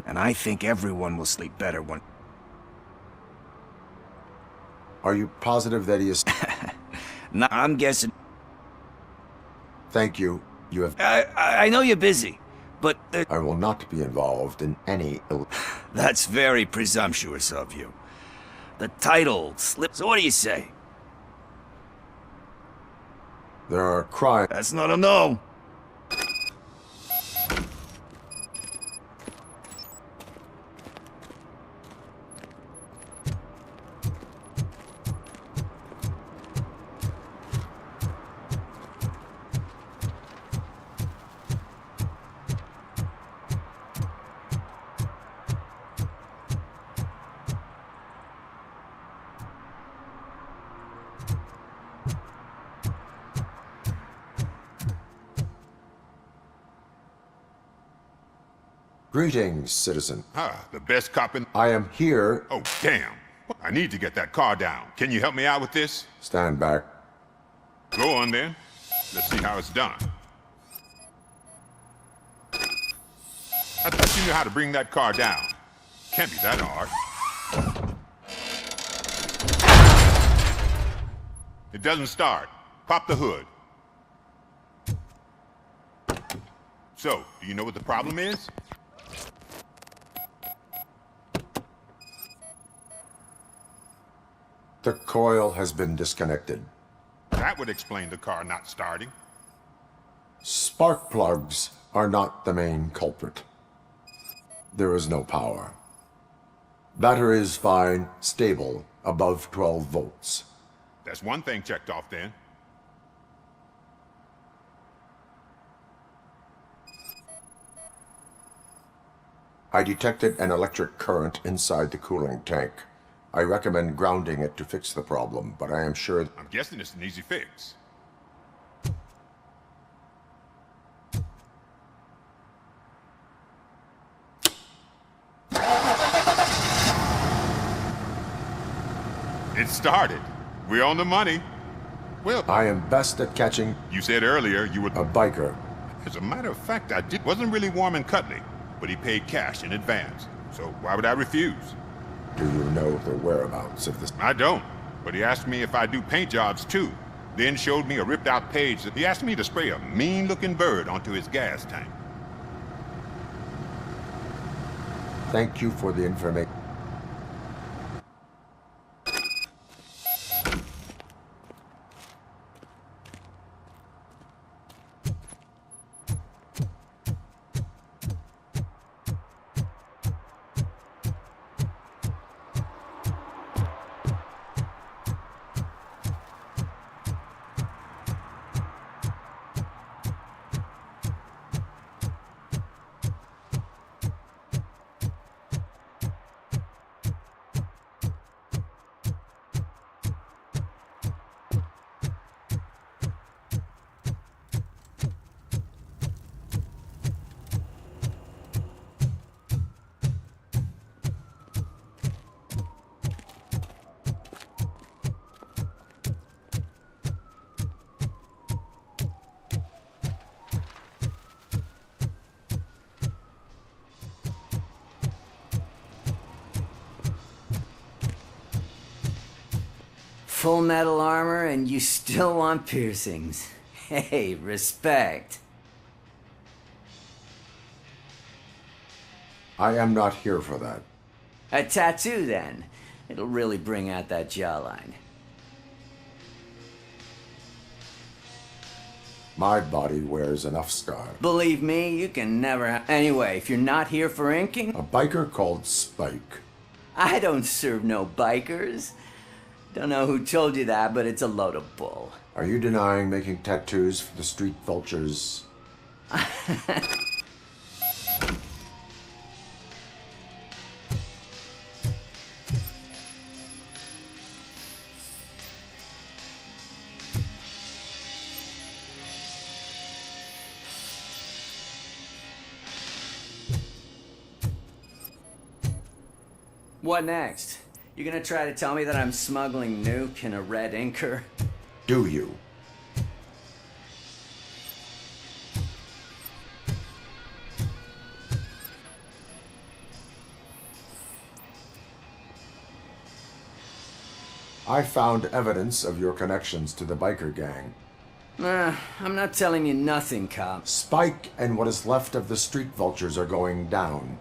C: And I think everyone will sleep better when...
N: Are you positive that he is...
C: Nah, I'm guessing...
N: Thank you. You have...
C: I know you're busy, but...
N: I will not be involved in any...
C: That's very presumptuous of you. The title slips... So what do you say?
N: There are crimes...
C: That's not a no.
N: Greetings, citizen.
K: Ah, the best cop in...
N: I am here...
K: Oh, damn. I need to get that car down. Can you help me out with this?
N: Stand back.
K: Go on, then. Let's see how it's done. I thought you knew how to bring that car down. Can't be that hard. It doesn't start. Pop the hood. So, do you know what the problem is?
N: The coil has been disconnected.
K: That would explain the car not starting.
N: Spark plugs are not the main culprit. There is no power. Battery is fine, stable, above 12 volts.
K: That's one thing checked off then.
N: I detected an electric current inside the cooling tank. I recommend grounding it to fix the problem, but I am sure...
K: I'm guessing it's an easy fix. It started. We're on the money. Well...
N: I am best at catching...
K: You said earlier you were...
N: A biker.
K: As a matter of fact, wasn't really warm and cuddly, but he paid cash in advance. So why would I refuse?
N: Do you know the whereabouts of this?
K: I don't, but he asked me if I do paint jobs too. Then showed me a ripped-out page that he asked me to spray a mean-looking bird onto his gas tank.
N: Thank you for the information.
J: Full metal armor and you still want piercings. Hey, respect.
N: I am not here for that.
J: A tattoo, then. It'll really bring out that jawline.
N: My body wears enough scar.
J: Believe me, you can never... Anyway, if you're not here for inking...
N: A biker called Spike.
J: I don't serve no bikers. Don't know who told you that, but it's a load of bull.
N: Are you denying making tattoos for the street vultures?
J: What next? You gonna try to tell me that I'm smuggling nuke in a red inker?
N: Do you? I found evidence of your connections to the biker gang.
J: I'm not telling you nothing, cop.
N: Spike and what is left of the street vultures are going down.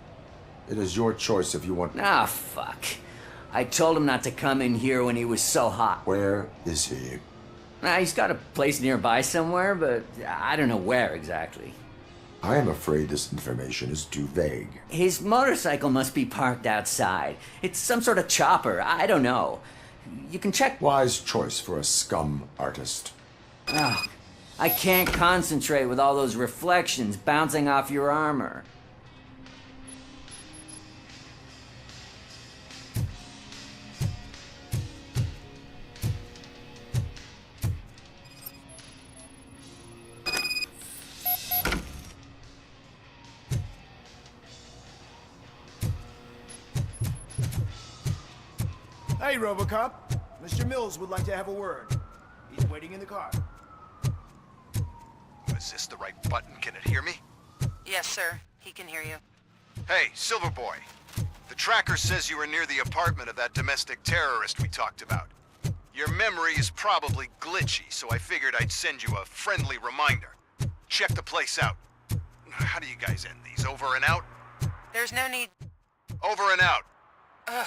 N: It is your choice if you want...
J: Ah, fuck. I told him not to come in here when he was so hot.
N: Where is he?
J: He's got a place nearby somewhere, but I don't know where exactly.
N: I am afraid this information is too vague.
J: His motorcycle must be parked outside. It's some sort of chopper. I don't know. You can check...
N: Wise choice for a scum artist.
J: Oh, I can't concentrate with all those reflections bouncing off your armor.
Q: Hey, RoboCop. Mr. Mills would like to have a word. He's waiting in the car.
M: Is this the right button? Can it hear me?
L: Yes, sir. He can hear you.
M: Hey, Silverboy. The tracker says you were near the apartment of that domestic terrorist we talked about. Your memory is probably glitchy, so I figured I'd send you a friendly reminder. Check the place out. How do you guys end these? Over and out?
L: There's no need...
M: Over and out.
L: Ugh.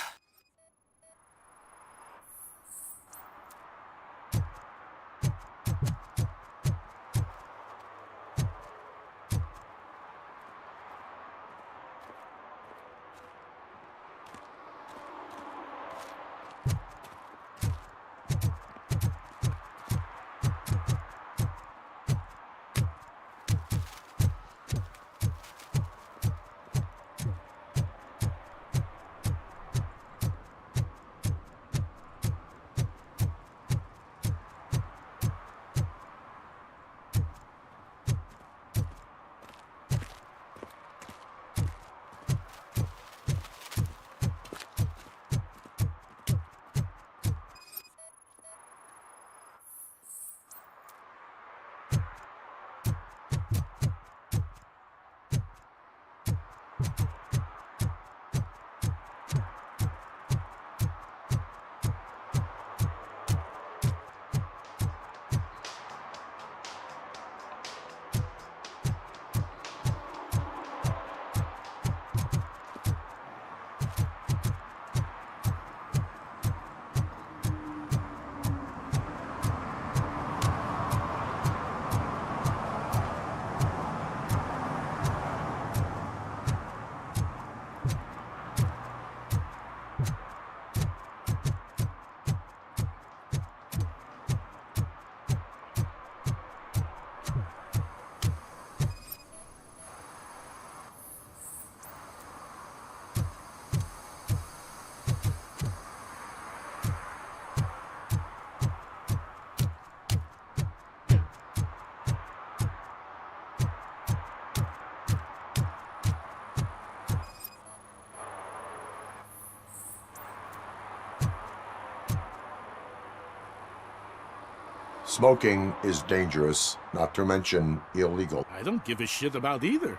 N: Smoking is dangerous, not to mention illegal.
E: I don't give a shit about either.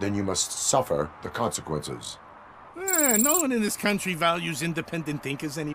N: Then you must suffer the consequences.
E: No one in this country values independent thinkers anymore.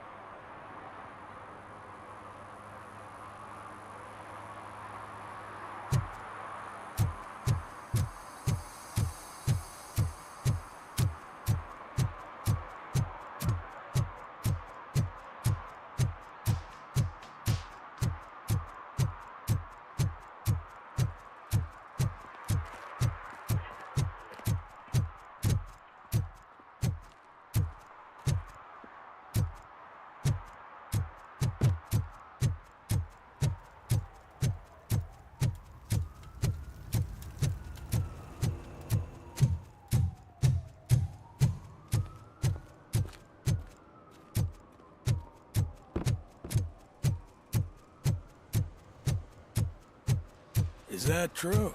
A: Is that true?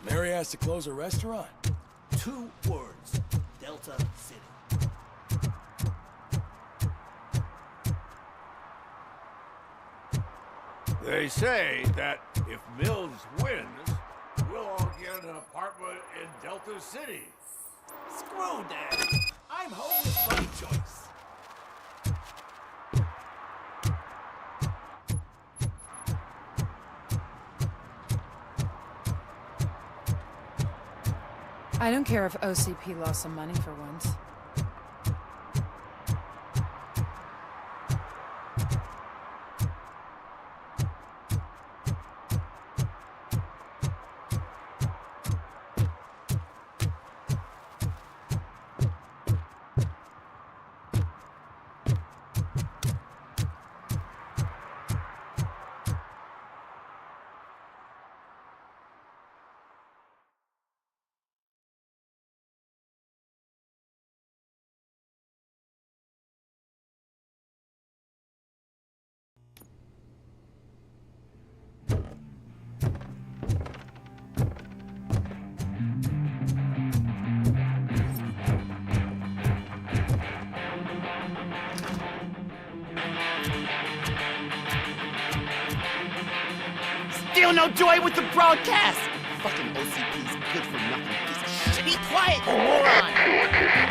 A: Mary has to close her restaurant?
Q: 2 words. Delta City.
P: They say that if Mills wins, we'll all get an apartment in Delta City.
Q: Screw that. I'm homeless by choice.
H: I don't care if OCP lost some money for once.
F: Still no joy with the broadcast! Fucking OCP's good for nothing piece of shit. Be quiet, you moron!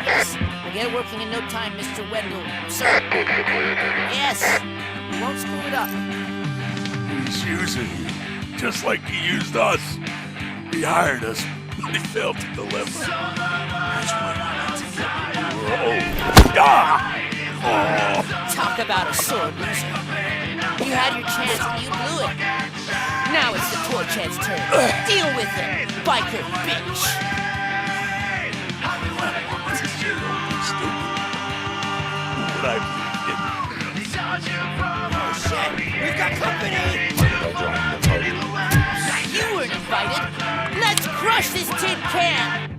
F: Yes, we'll get it working in no time, Mr. Wendell. Sir. Yes! We won't screw it up.
T: He's using you, just like he used us. He hired us, but he failed to deliver. That's why we need to get you. We're old.
F: Talk about a sword loser. You had your chance and you blew it. Now it's the tour chance turn. Deal with it, biker bitch. Oh shit, we've got company. You weren't invited. Let's crush this tin can.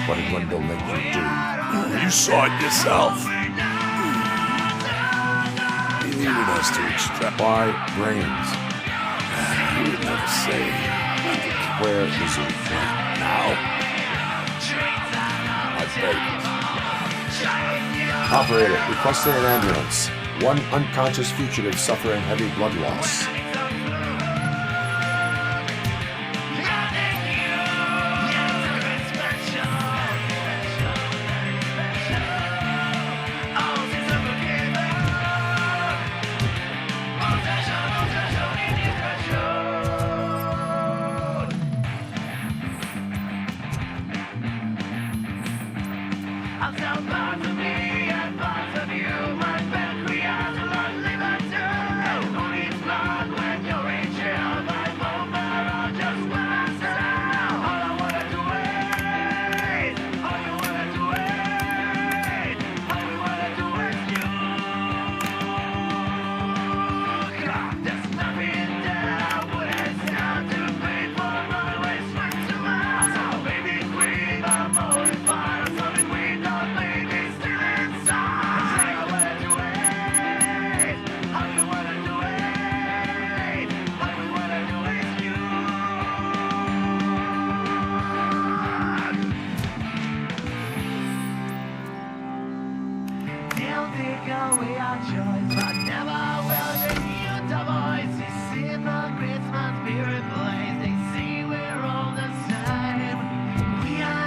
N: What did Wendell make you do?
T: You saw it yourself. He needed us to extract.
N: Why brains?
T: You would never say.
N: Where is he
T: Now?
N: I beg. Operator, requesting an ambulance. One unconscious fugitive suffering heavy blood loss.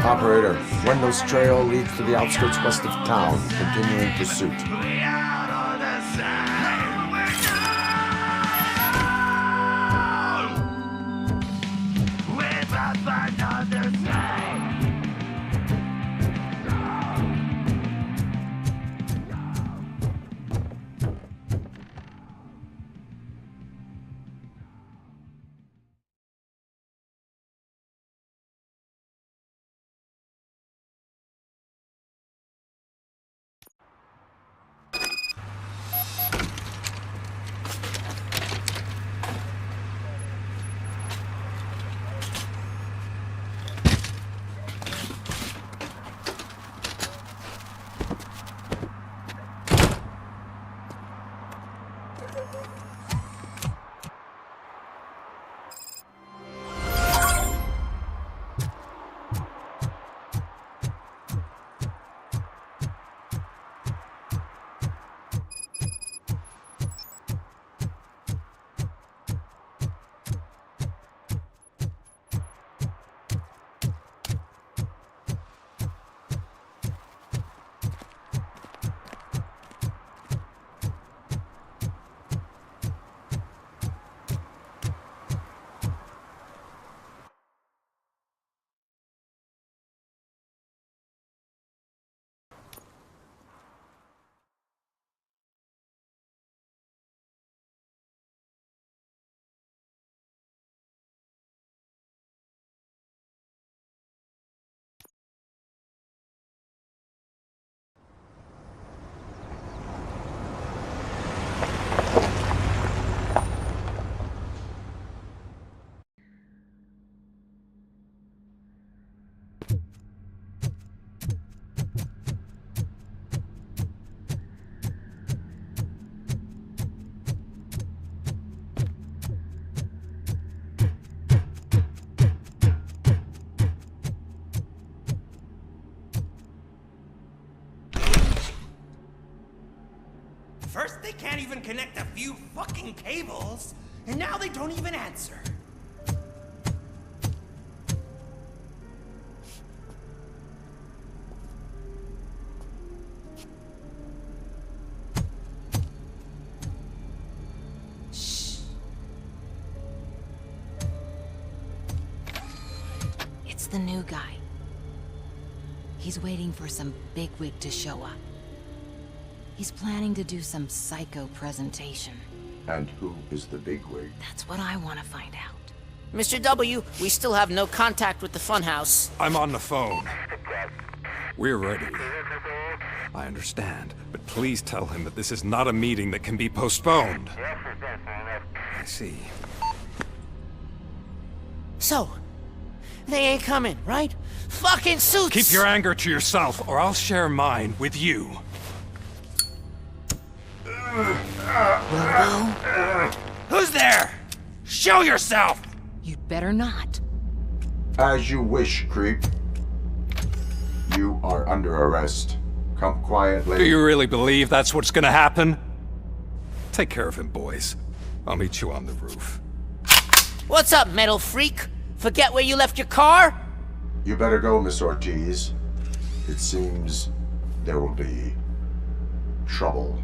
N: Operator, Wendell's trail leads to the outskirts west of town. Continuing pursuit.
F: First, they can't even connect a few fucking cables, and now they don't even answer.
H: Shh. It's the new guy. He's waiting for some bigwig to show up. He's planning to do some psycho presentation.
N: And who is the bigwig?
H: That's what I want to find out.
F: Mr. W, we still have no contact with the funhouse.
D: I'm on the phone. We're ready. I understand, but please tell him that this is not a meeting that can be postponed. I see.
F: So, they ain't coming, right? Fucking suits!
D: Keep your anger to yourself, or I'll share mine with you.
F: Who's there? Show yourself!
H: You'd better not.
N: As you wish, creep. You are under arrest. Come quietly.
D: Do you really believe that's what's gonna happen? Take care of him, boys. I'll meet you on the roof.
F: What's up, metal freak? Forget where you left your car?
N: You better go, Miss Ortiz. It seems there will be trouble.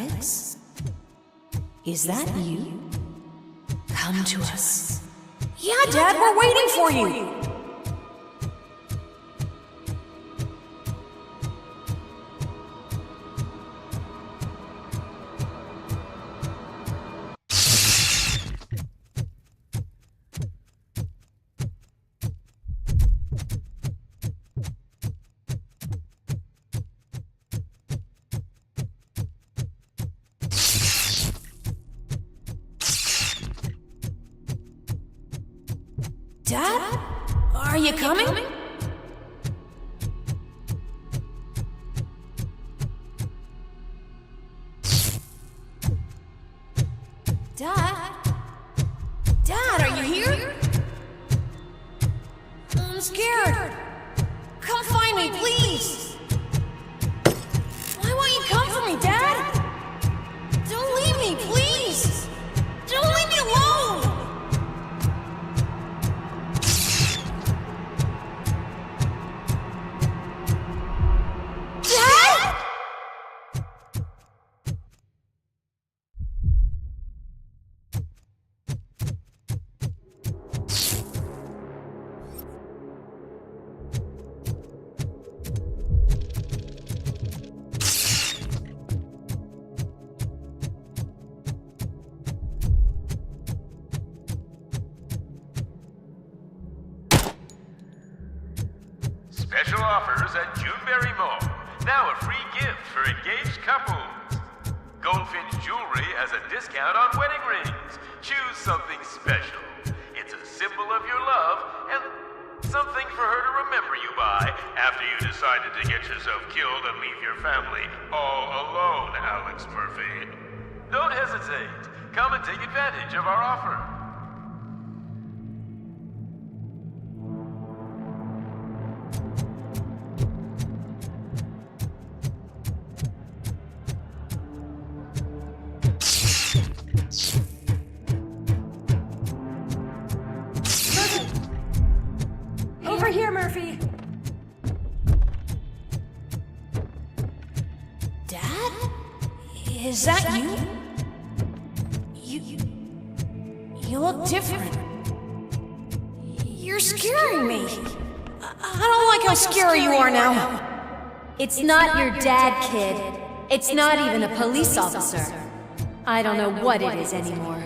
R: Alex? Is that you? Come to us.
O: Yeah, Dad, we're waiting for you. Dad? Are you coming? Dad? Dad, are you here? I'm scared. Come find me, please. Why won't you come for me, Dad? Don't leave me, please. Don't leave me alone.
S: Special offers at Juneberry Mall. Now a free gift for engaged couples. Goldfinch Jewelry has a discount on wedding rings. Choose something special. It's a symbol of your love and something for her to remember you by after you decided to get yourself killed and leave your family all alone, Alex Murphy. Don't hesitate. Come and take advantage of our offer.
O: Over here, Murphy.
R: Dad?
O: Is that you? You look different. You're scaring me. I don't like how scary you are now.
W: It's not your dad, kid. It's not even a police officer. I don't know what it is anymore.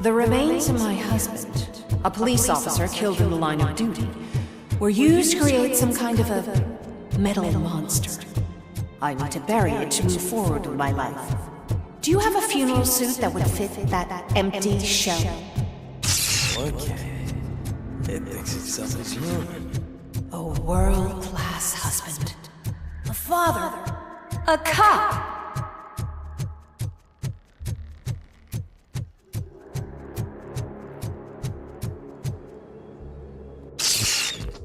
W: The remains of my husband, a police officer killed in the line of duty, were used to create some kind of a metal monster. I need to bury it to move forward with my life. Do you have a funeral suit that would fit that empty shell?
A: Okay. It thinks itself as human.
W: A world-class husband. A father. A cop.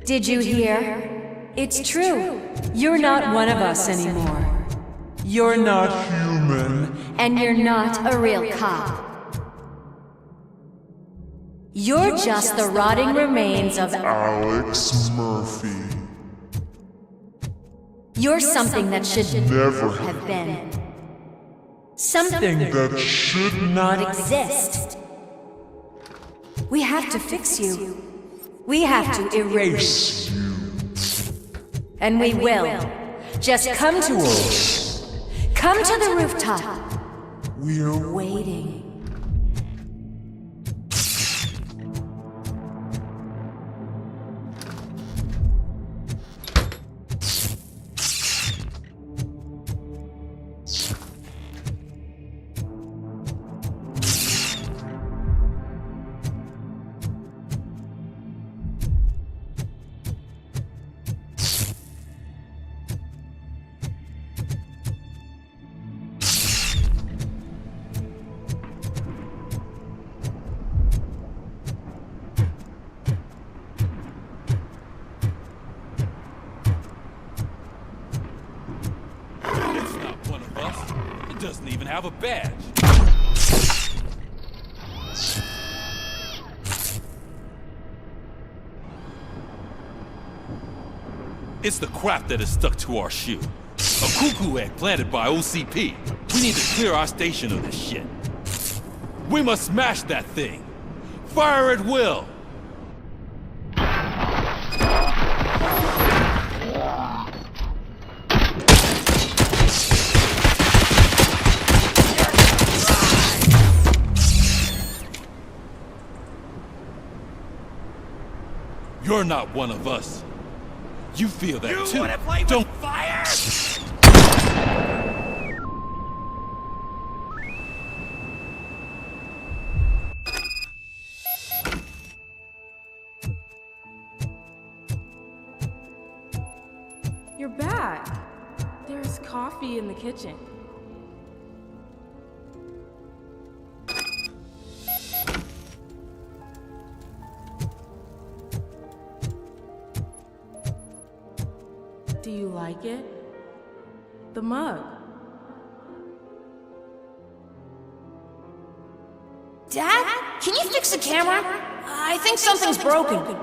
W: Did you hear? It's true. You're not one of us anymore. You're not human. And you're not a real cop. You're just the rotting remains of
X: Alex Murphy.
W: You're something that should
X: never
W: have been. Something
X: that should
W: not exist. We have to fix you. We have to erase
X: you.
W: And we will. Just come to us. Come to the rooftop.
X: We're
W: waiting.
D: have a badge. It's the crap that is stuck to our shoe. A cuckoo egg planted by OCP. We need to clear our station of this shit. We must smash that thing. Fire at will. You're not one of us. You feel that too.
F: You wanna play with fire?
B: You're back. There's coffee in the kitchen. Do you like it? The mug.
O: Dad? Can you fix the camera? I think something's broken.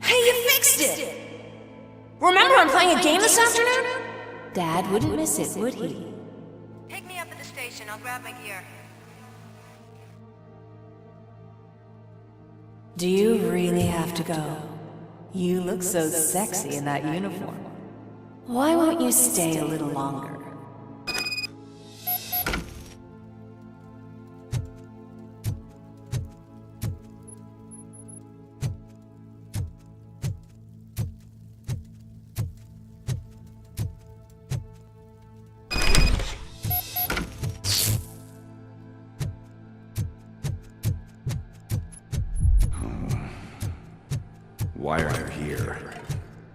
O: Hey, you fixed it! Remember I'm playing a game this afternoon?
W: Dad wouldn't miss it, would he?
G: Pick me up at the station. I'll grab my gear.
W: Do you really have to go? You look so sexy in that uniform. Why won't you stay a little longer?
I: Why are you here?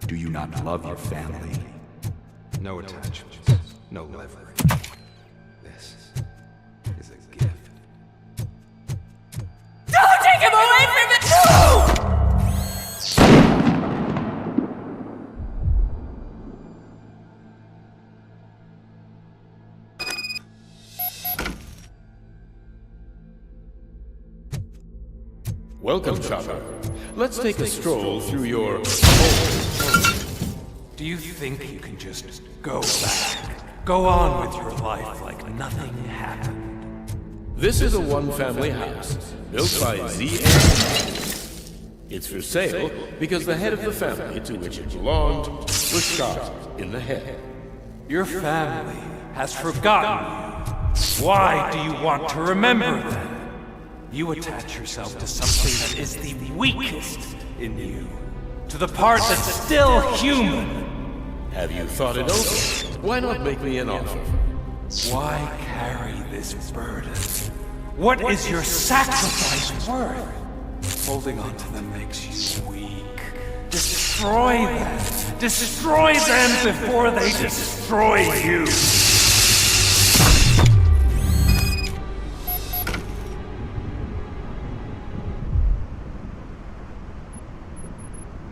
I: Do you not love your family?
D: No attachments, no leverage. This is a gift.
O: Don't take him away from me! No!
E: Welcome, Chopper. Let's take a stroll through your...
V: Do you think you can just go back? Go on with your life like nothing happened?
E: This is a one-family house, built by Z.A. It's for sale because the head of the family to which it belonged was shot in the head.
V: Your family has forgotten you. Why do you want to remember them? You attach yourself to something that is the weakest in you, to the part that's still human.
E: Have you thought it over? Why not make me an offer?
V: Why carry this burden? What is your sacrifice worth? Holding on to them makes you weak. Destroy them! Destroy them before they destroy you!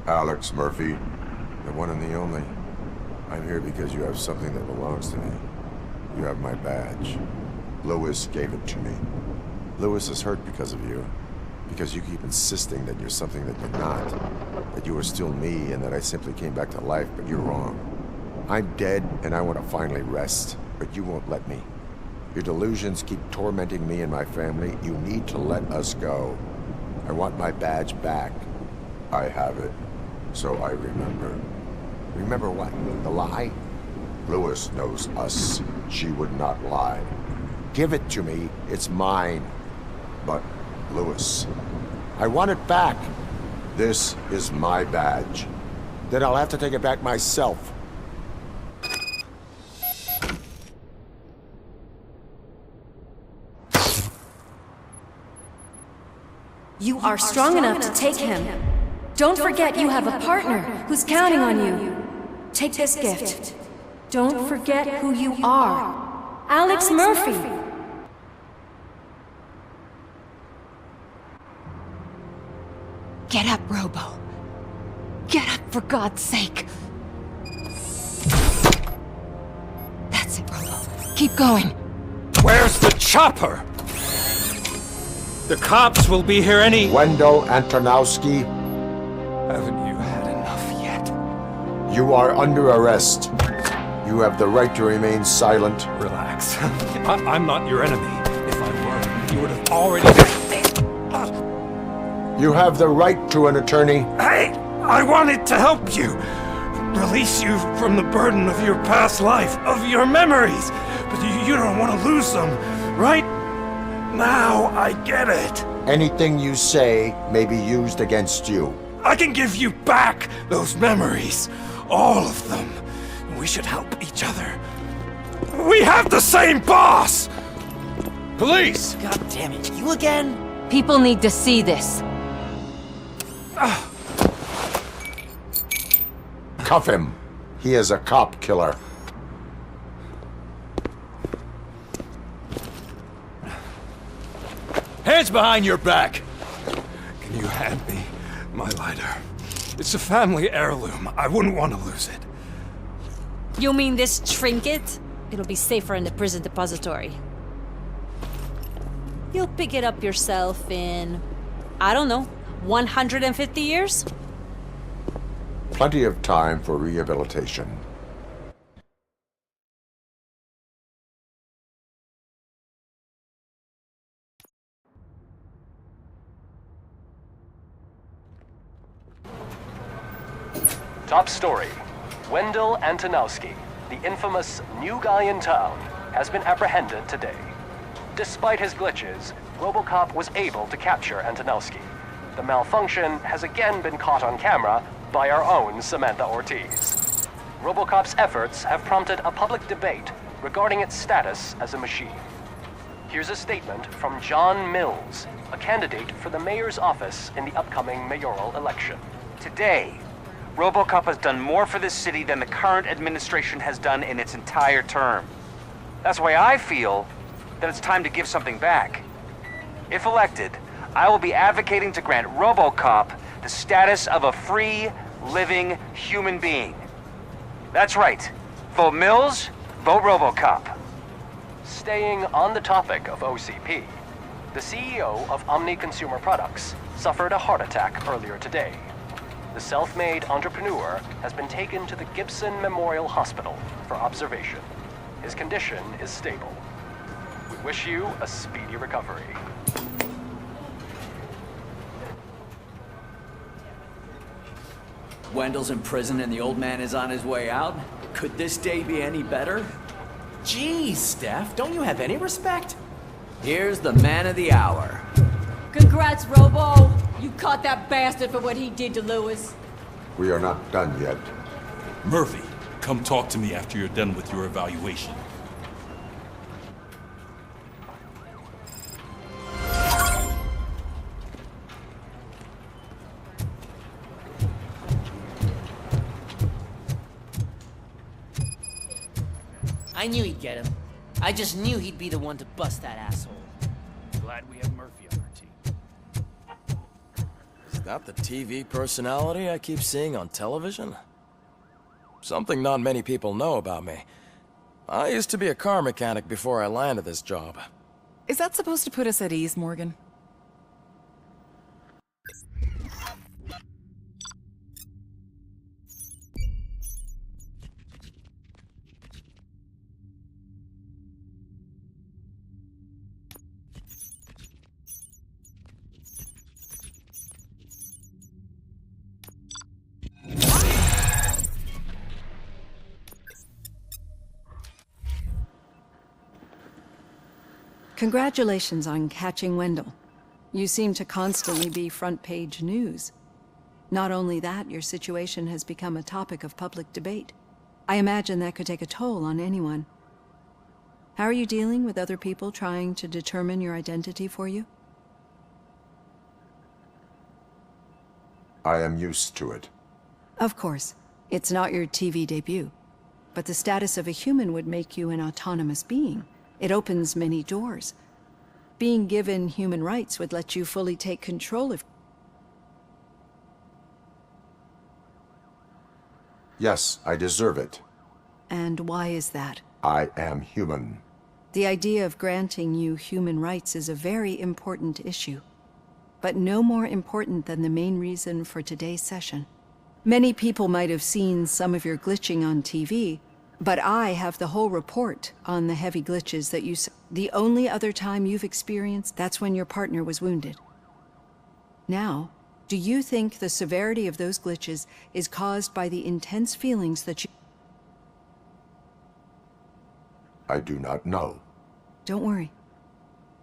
N: Alex Murphy, the one and the only. I'm here because you have something that belongs to me. You have my badge. Lewis gave it to me. Lewis is hurt because of you. Because you keep insisting that you're something that you're not. That you are still me and that I simply came back to life, but you're wrong. I'm dead and I want to finally rest, but you won't let me. Your delusions keep tormenting me and my family. You need to let us go. I want my badge back. I have it. So I remember. Remember what? The lie? Lewis knows us. She would not lie. Give it to me. It's mine. But, Lewis, I want it back. This is my badge. Then I'll have to take it back myself.
W: You are strong enough to take him. Don't forget you have a partner who's counting on you. Take this gift. Don't forget who you are. Alex Murphy.
H: Get up, Robo. Get up, for God's sake. That's it, Robo. Keep going.
V: Where's the chopper? The cops will be here any...
N: Wendell Antonowski.
V: Haven't you had enough yet?
N: You are under arrest. You have the right to remain silent.
V: Relax. I'm not your enemy. If I were, you would have already...
N: You have the right to an attorney.
V: Hey! I wanted to help you! Release you from the burden of your past life, of your memories! But you don't want to lose them, right? Now I get it.
N: Anything you say may be used against you.
V: I can give you back those memories. All of them. We should help each other. We have the same boss!
T: Police!
F: God damn it, you again?
H: People need to see this.
N: Cuff him. He is a cop killer.
T: Hands behind your back!
V: Can you hand me my lighter? It's a family heirloom. I wouldn't want to lose it.
R: You mean this trinket? It'll be safer in the prison depository. You'll pick it up yourself in, I don't know, 150 years?
N: Plenty of time for rehabilitation.
C: Top story. Wendell Antonowski, the infamous new guy in town, has been apprehended today. Despite his glitches, ROBOCOP was able to capture Antonowski. The malfunction has again been caught on camera by our own Samantha Ortiz. ROBOCOP's efforts have prompted a public debate regarding its status as a machine. Here's a statement from John Mills, a candidate for the mayor's office in the upcoming mayoral election.
J: Today, ROBOCOP has done more for this city than the current administration has done in its entire term. That's why I feel that it's time to give something back. If elected, I will be advocating to grant ROBOCOP the status of a free, living human being. That's right. Vote Mills, vote ROBOCOP.
C: Staying on the topic of OCP, the CEO of Omni Consumer Products suffered a heart attack earlier today. The self-made entrepreneur has been taken to the Gibson Memorial Hospital for observation. His condition is stable. We wish you a speedy recovery.
K: Wendell's in prison and the old man is on his way out. Could this day be any better? Geez, Steph, don't you have any respect? Here's the man of the hour.
O: Congrats, Robo! You caught that bastard for what he did to Lewis.
N: We are not done yet.
D: Murphy, come talk to me after you're done with your evaluation.
F: I knew he'd get him. I just knew he'd be the one to bust that asshole.
P: Glad we have Murphy on our team.
A: Is that the TV personality I keep seeing on television? Something not many people know about me. I used to be a car mechanic before I landed this job.
B: Is that supposed to put us at ease, Morgan?
W: Congratulations on catching Wendell. You seem to constantly be front-page news. Not only that, your situation has become a topic of public debate. I imagine that could take a toll on anyone. How are you dealing with other people trying to determine your identity for you?
N: I am used to it.
W: Of course. It's not your TV debut. But the status of a human would make you an autonomous being. It opens many doors. Being given human rights would let you fully take control of...
N: Yes, I deserve it.
W: And why is that?
N: I am human.
W: The idea of granting you human rights is a very important issue, but no more important than the main reason for today's session. Many people might have seen some of your glitching on TV, but I have the whole report on the heavy glitches that you saw. The only other time you've experienced, that's when your partner was wounded. Now, do you think the severity of those glitches is caused by the intense feelings that you...
N: I do not know.
W: Don't worry.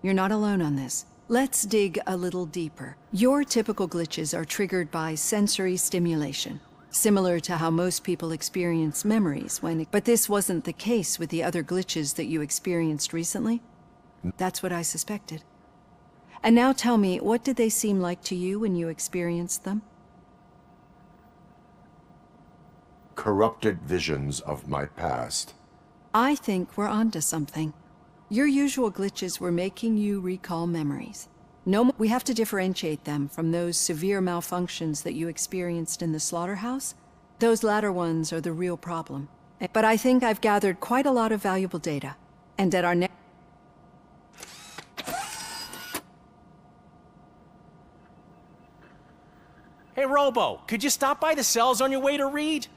W: You're not alone on this. Let's dig a little deeper. Your typical glitches are triggered by sensory stimulation, similar to how most people experience memories when... But this wasn't the case with the other glitches that you experienced recently? That's what I suspected. And now tell me, what did they seem like to you when you experienced them?
N: Corrupted visions of my past.
W: I think we're onto something. Your usual glitches were making you recall memories. We have to differentiate them from those severe malfunctions that you experienced in the slaughterhouse. Those latter ones are the real problem. But I think I've gathered quite a lot of valuable data. And at our next...
L: Hey, Robo, could you stop by the cells on your way to read?